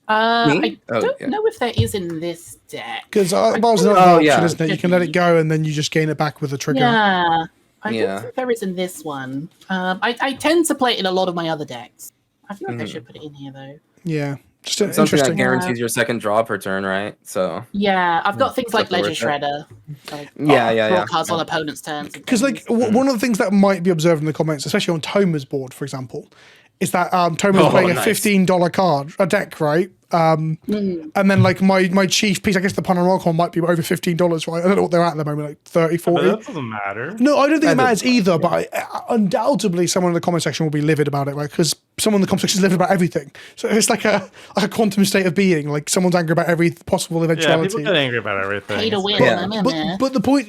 Me? I Oh, don't yeah. know if there is in this deck. Because Arbaaz is think- another option, yeah. isn't it? You can let it go and then you just gain it back with a trigger. Yeah, I Yeah. don't think there is in this one. I tend to play it in a lot of my other decks. I feel like I should put it in here though. Yeah, just Something that interesting. guarantees your second draw per turn, right? So, Yeah, I've got things like Definitely Ledger worth it. Shredder. Like, Yeah. draw cards on opponents' turns. and Because like things. one of the things that might be observed in the comments, especially on Toma's board, for example, is that Toma's Oh, playing a nice. $15 a deck, right? And then like my chief piece, I guess the Panorama might be over $15, right? I don't know what they're at the moment, like 30, 40. But that doesn't matter. No, I don't think it That matters doesn't either, but undoubtedly someone in the comment section will be livid about it, right? Because someone in the comment section is livid about everything. So it's like a quantum state of being, like someone's angry about every possible Yeah, eventuality. people get angry about everything. Pay to It's win. like- Yeah. I'm in there. But the point,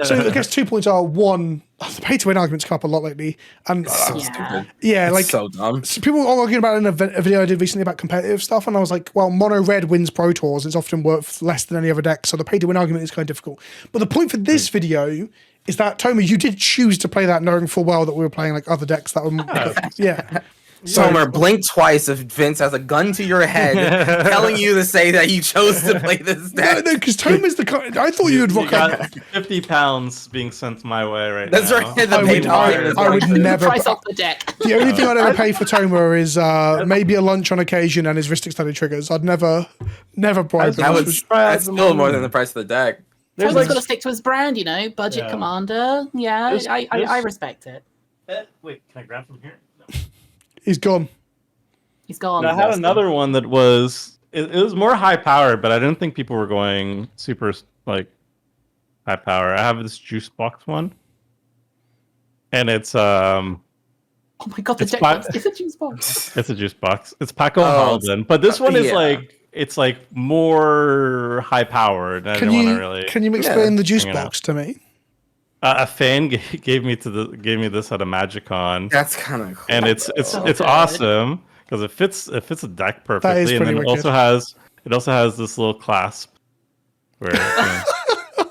so I guess 2 points are one, the pay to win arguments come up a lot lately, and so Yeah. stupid. yeah, It's like so dumb. so people are arguing about it in a video I did recently about competitive stuff, and I was like, well, mono red wins Pro Tours. It's often worth less than any other deck, so the pay to win argument is kind of difficult. But the point for this video is that Toma, you did choose to play that knowing full well that we were playing like other decks that were yeah. Somer, blink twice if Vince has a gun to your head telling you to say that you chose to play this No, deck. because Toma's the kind. I thought you would You rock up. got 50 pounds being sent my way right That's now. right. The I would- main line is I would like- never- Price off the deck. The only thing I'd ever pay for Toma is maybe a lunch on occasion and his Ristic Study triggers. I'd never bribe That him. would, that's still more than the price of the deck. There's Toma's like, got to stick to his brand, you know, budget Yeah. commander. Yeah, There's- I there's- respect it. wait, can I grab from here? No. He's gone. He's gone. I had another one that was it was more high powered, but I didn't think people were going super like high power. I have this juice box one, and it's Oh my god, the It's deck fine. box is a juice box. a juice box. It's Paco Oh, Halden, but this one is yeah. like it's like more high powered. I Can didn't want you to really. can you explain the juice Hang on. box to me? A fan gave me this at a MagicCon, That's kind of cool. and it's good. awesome because it fits a deck perfectly, and pretty then it wicked. also has this little clasp where. You know,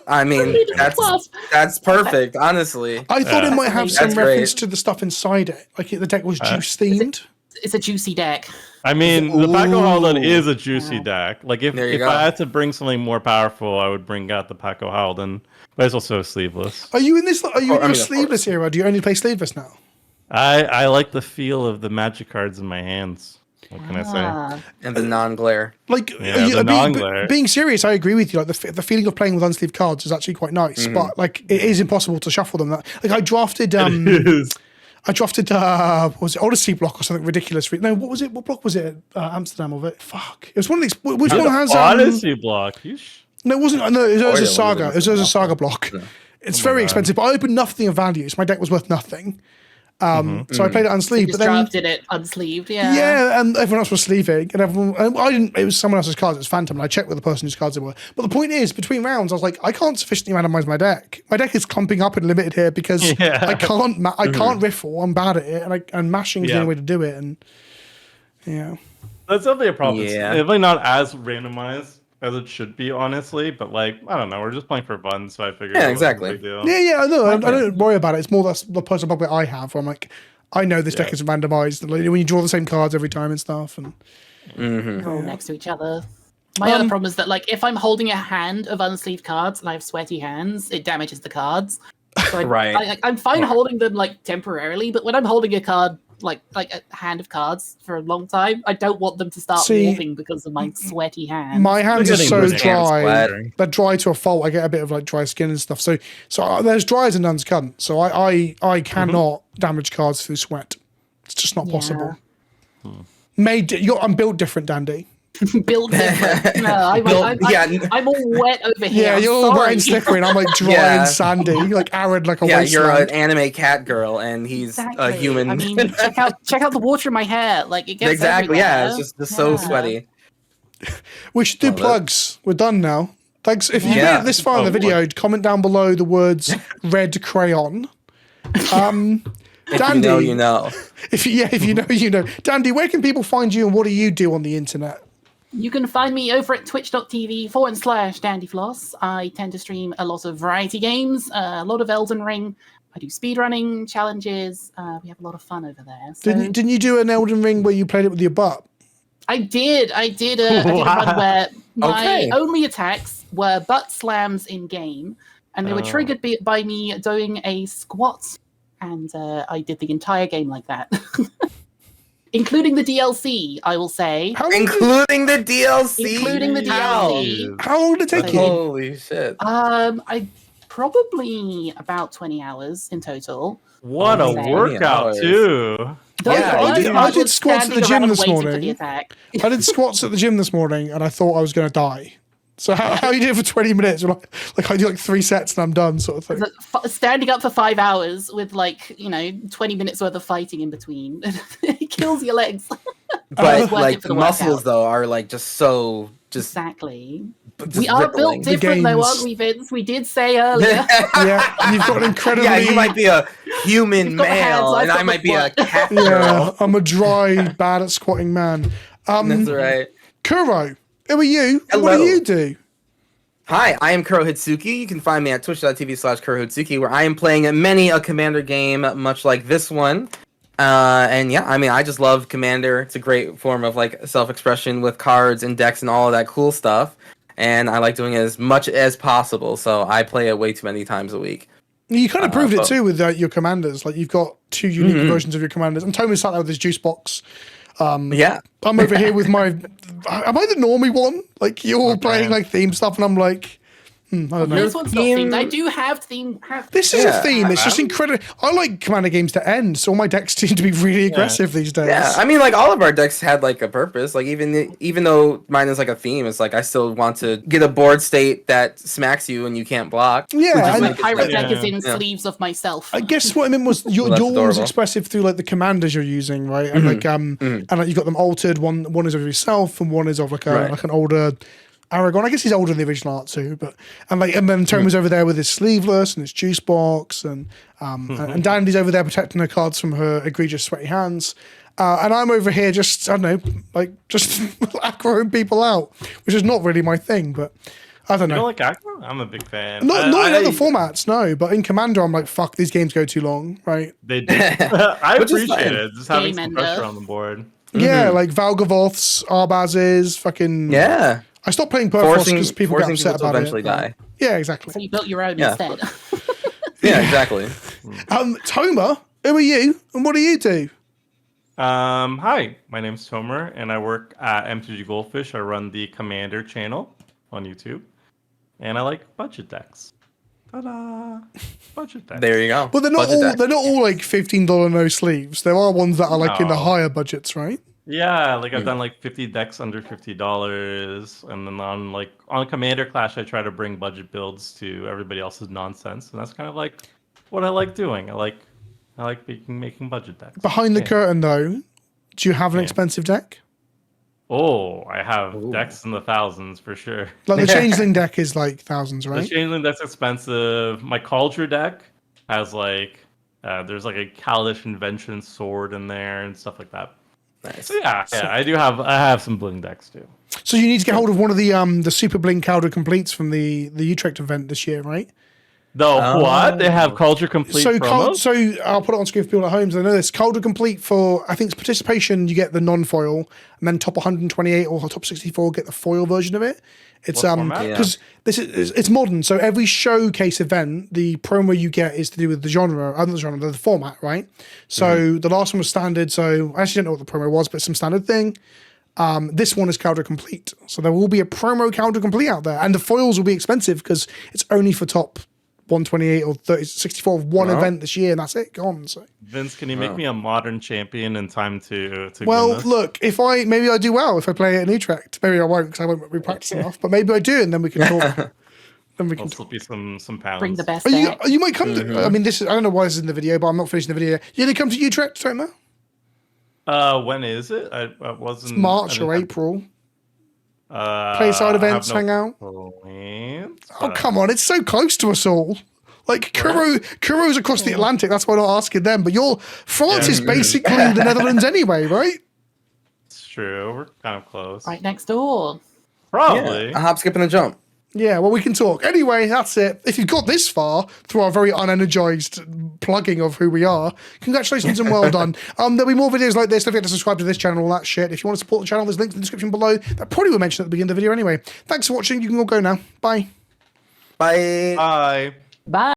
I mean, Plus, that's perfect, honestly. I thought it might have some That's reference great. to the stuff inside it, like the deck was juice themed. it's a juicy deck. I mean, the Paco Halden Ooh. is a juicy deck. Like if There you go. I had to bring something more powerful, I would bring out the Paco Halden, but it's also sleeveless. Are you in this? Are you Oh, in I your mean, of sleeveless era? Do you only play sleeveless now? I like the feel of the magic cards in my hands. What can I say? Ah. And the non-glare. Like Yeah, the being, non-glare. being serious, I agree with you. Like the feeling of playing with unsleeved cards is actually quite nice, but like it is impossible to shuffle them. Like I drafted It is. what was it Odyssey block or something ridiculous? No, what was it? What block was it? Amsterdam of it? Fuck. It was one of these. Which one has Odyssey block? No, it wasn't. No, it was a yeah, saga. It was a saga block. It's very God. expensive, but I opened nothing of value, so my deck was worth nothing. So I played it unsleeved, Just but then drafted it unsleeved. Yeah. yeah, and everyone else was sleeving, and I didn't. It was someone else's cards. It was Phantom, and I checked with the person whose cards it were. But the point is, between rounds, I was like, I can't sufficiently randomize my deck. My deck is clumping up and limited here because Yeah. I can't. I can't riffle. I'm bad at it, and mashing is the Yeah. only way to do it. And yeah, That's definitely a problem. It's Yeah. definitely not as randomized as it should be, honestly. But like, I don't know. We're just playing for fun, so I figured. Yeah, it wasn't a exactly. big deal. yeah. I know. I don't worry about it. It's more that's the personal problem I have, where I'm like, I know this deck Yeah. is randomized. And like, when you draw the same cards every time and stuff, and They're all next to each other. My other problem is that, like, if I'm holding a hand of unsleeved cards and I have sweaty hands, it damages the cards. So Right. I'm fine holding them like temporarily, but when I'm holding a card like a hand of cards for a long time, I don't want them to start See, warping because of my sweaty hands. my hands are getting so good hands, dry. Glad. They're dry to a fault. I get a bit of like dry skin and stuff. So there's dry as a nun's cunt. So I cannot damage cards through sweat. It's just not possible. I'm built different, Dandy. Build different. No, I'm all wet over here. Yeah, I'm you're all wet sorry. and slippery, and I'm like dry Yeah. and sandy, like arid, like a Yeah, you're wasteland. an anime cat girl, and he's a Exactly. human. I mean, check out the water in my hair. Like it gets Exactly. Yeah, everywhere. it's just so Yeah. sweaty. We should do Love it. plugs. We're done now. Thanks. If you made Yeah. it this far in Oh, the video, comment down below the words red crayon. If Dandy, you know, you know. if you know, you know. Dandy, where can people find you and what do you do on the internet? You can find me over at twitch.tv/dandyfloss. I tend to stream a lot of variety games, a lot of Elden Ring. I do speedrunning challenges. We have a lot of fun over there. So Didn't you do an Elden Ring where you played it with your butt? I did a run where my only attacks were butt slams in game, and they were triggered by me doing a squat, and I did the entire game like that. Including the DLC, I will say. Including the DLC? Including the DLC. How long did it take you? Holy shit. I probably about 20 hours in total. What a workout, too. I did squats at the gym this morning. I did squats at the gym this morning, and I thought I was going to die. So how you did it for 20 minutes? Like I do like 3 sets and I'm done, sort of thing. Standing up for 5 hours with 20 minutes worth of fighting in between. It kills your legs. But like the muscles though are like just so exactly. We are built different though, aren't we, Vince? We did say earlier. Yeah, you've got an incredibly... Yeah, you might be a human male, and I might be a cat girl. Yeah, I'm a dry, bad at squatting man. That's right. Kuro, who are you? Hello. What do you do? Hi, I am Kuro Hitsuki. You can find me at twitch.tv/Kuro Hitsuki, where I am playing many a Commander game, much like this one. And yeah, I mean, I just love Commander. It's a great form of like self-expression with cards and decks and all of that cool stuff. And I like doing it as much as possible, so I play it way too many times a week. You kind of proved it too with your commanders. Like you've got 2 unique versions of your commanders. And Tomo's sat there with his juice box. Yeah, I'm over here with my. Am I the normie one? Like you're all playing like theme stuff, and I'm like, I don't know. This one's not themed. I do have theme. This is a theme. It's just incredible. I like Commander games to end, so all my decks seem to be really aggressive these days. Yeah, I mean, like all of our decks had like a purpose. Like even though mine is like a theme, it's like I still want to get a board state that smacks you and you can't block. Yeah, my pirate deck is in sleeves of myself. I guess what I meant was yours expressive through like the commanders you're using, right? And like and like you've got them altered. One is of yourself, and one is of like an older Aragorn. I guess he's older than the original art too, and then Tomo's over there with his sleeveless and his juice box, and Dandy's over there protecting her cards from her egregious sweaty hands. And I'm over here just, I don't know, like just aggroing people out, which is not really my thing, but I don't know. You don't like aggro? I'm a big fan. Not in other formats, no, but in Commander, I'm like, fuck, these games go too long, right? They do. I appreciate it. Just having some pressure on the board. Yeah, like Valgavoths, Arbaazes, fucking... Yeah. I stopped playing Perforos because people get upset about eventually it. Die. Yeah, exactly. So you built your own instead. Yeah, exactly. Toma, who are you and what do you do? Hi, my name's Tomer and I work at MTG Goldfish. I run the Commander channel on YouTube and I like budget decks. Ta-da! Budget decks. There you go. Well, they're not all like $15 no sleeves. There are ones that are like in the higher budgets, right? Yeah, like I've done like 50 decks under $50, and then on Commander Clash, I try to bring budget builds to everybody else's nonsense, and that's kind of like what I like doing. I like making budget decks. Behind the curtain, though, do you have an expensive deck? Oh, I have decks in the thousands for sure. Like the Changeling deck is like thousands, right? The Changeling deck's expensive. My Culture deck has like there's like a Kaladesh Invention sword in there and stuff like that. Nice. So yeah, I have some bling decks too. So you need to get hold of one of the Super Bling Calder Completes from the Utrecht event this year, right? What? They have Culture Complete promos? So I'll put it on screen for people at home so they know this. Calder Complete for, I think it's participation, you get the non-foil, and then top 128 or top 64 get the foil version of it. It's because it's modern, so every showcase event, the promo you get is to do with the genre, the format, right? So the last one was standard, so I actually don't know what the promo was, but it's some standard thing. This one is Calder Complete, so there will be a promo Calder Complete out there, and the foils will be expensive because it's only for top 128 or 64 of one event this year, and that's it, gone. So Vince, can you make me a modern champion in time to well, win this? look, maybe I do well if I play it in Utrecht. Maybe I won't because I won't be practicing enough, but maybe I do, and then we can talk. Then we can slip you some pounds. Bring the best. You might come to. I mean, I don't know why this is in the video, but I'm not finishing the video. You gonna come to Utrecht, Tomer? When is it? I wasn't. It's March or April. Play side events, hang out. Plans, oh, come on. It's so close to us all. Like, Kuro's across the Atlantic. That's why I'm not asking them. But France is basically the Netherlands anyway, right? It's true. We're kind of close. Right next door. Probably. A hop, skip, and a jump. Yeah, well, we can talk. Anyway, that's it. If you've got this far through our very unenergized plugging of who we are, congratulations and well done. There'll be more videos like this. Don't forget to subscribe to this channel, all that shit. If you want to support the channel, there's links in the description below. That probably will mention at the beginning of the video anyway. Thanks for watching. You can all go now. Bye. Bye. Bye. Bye.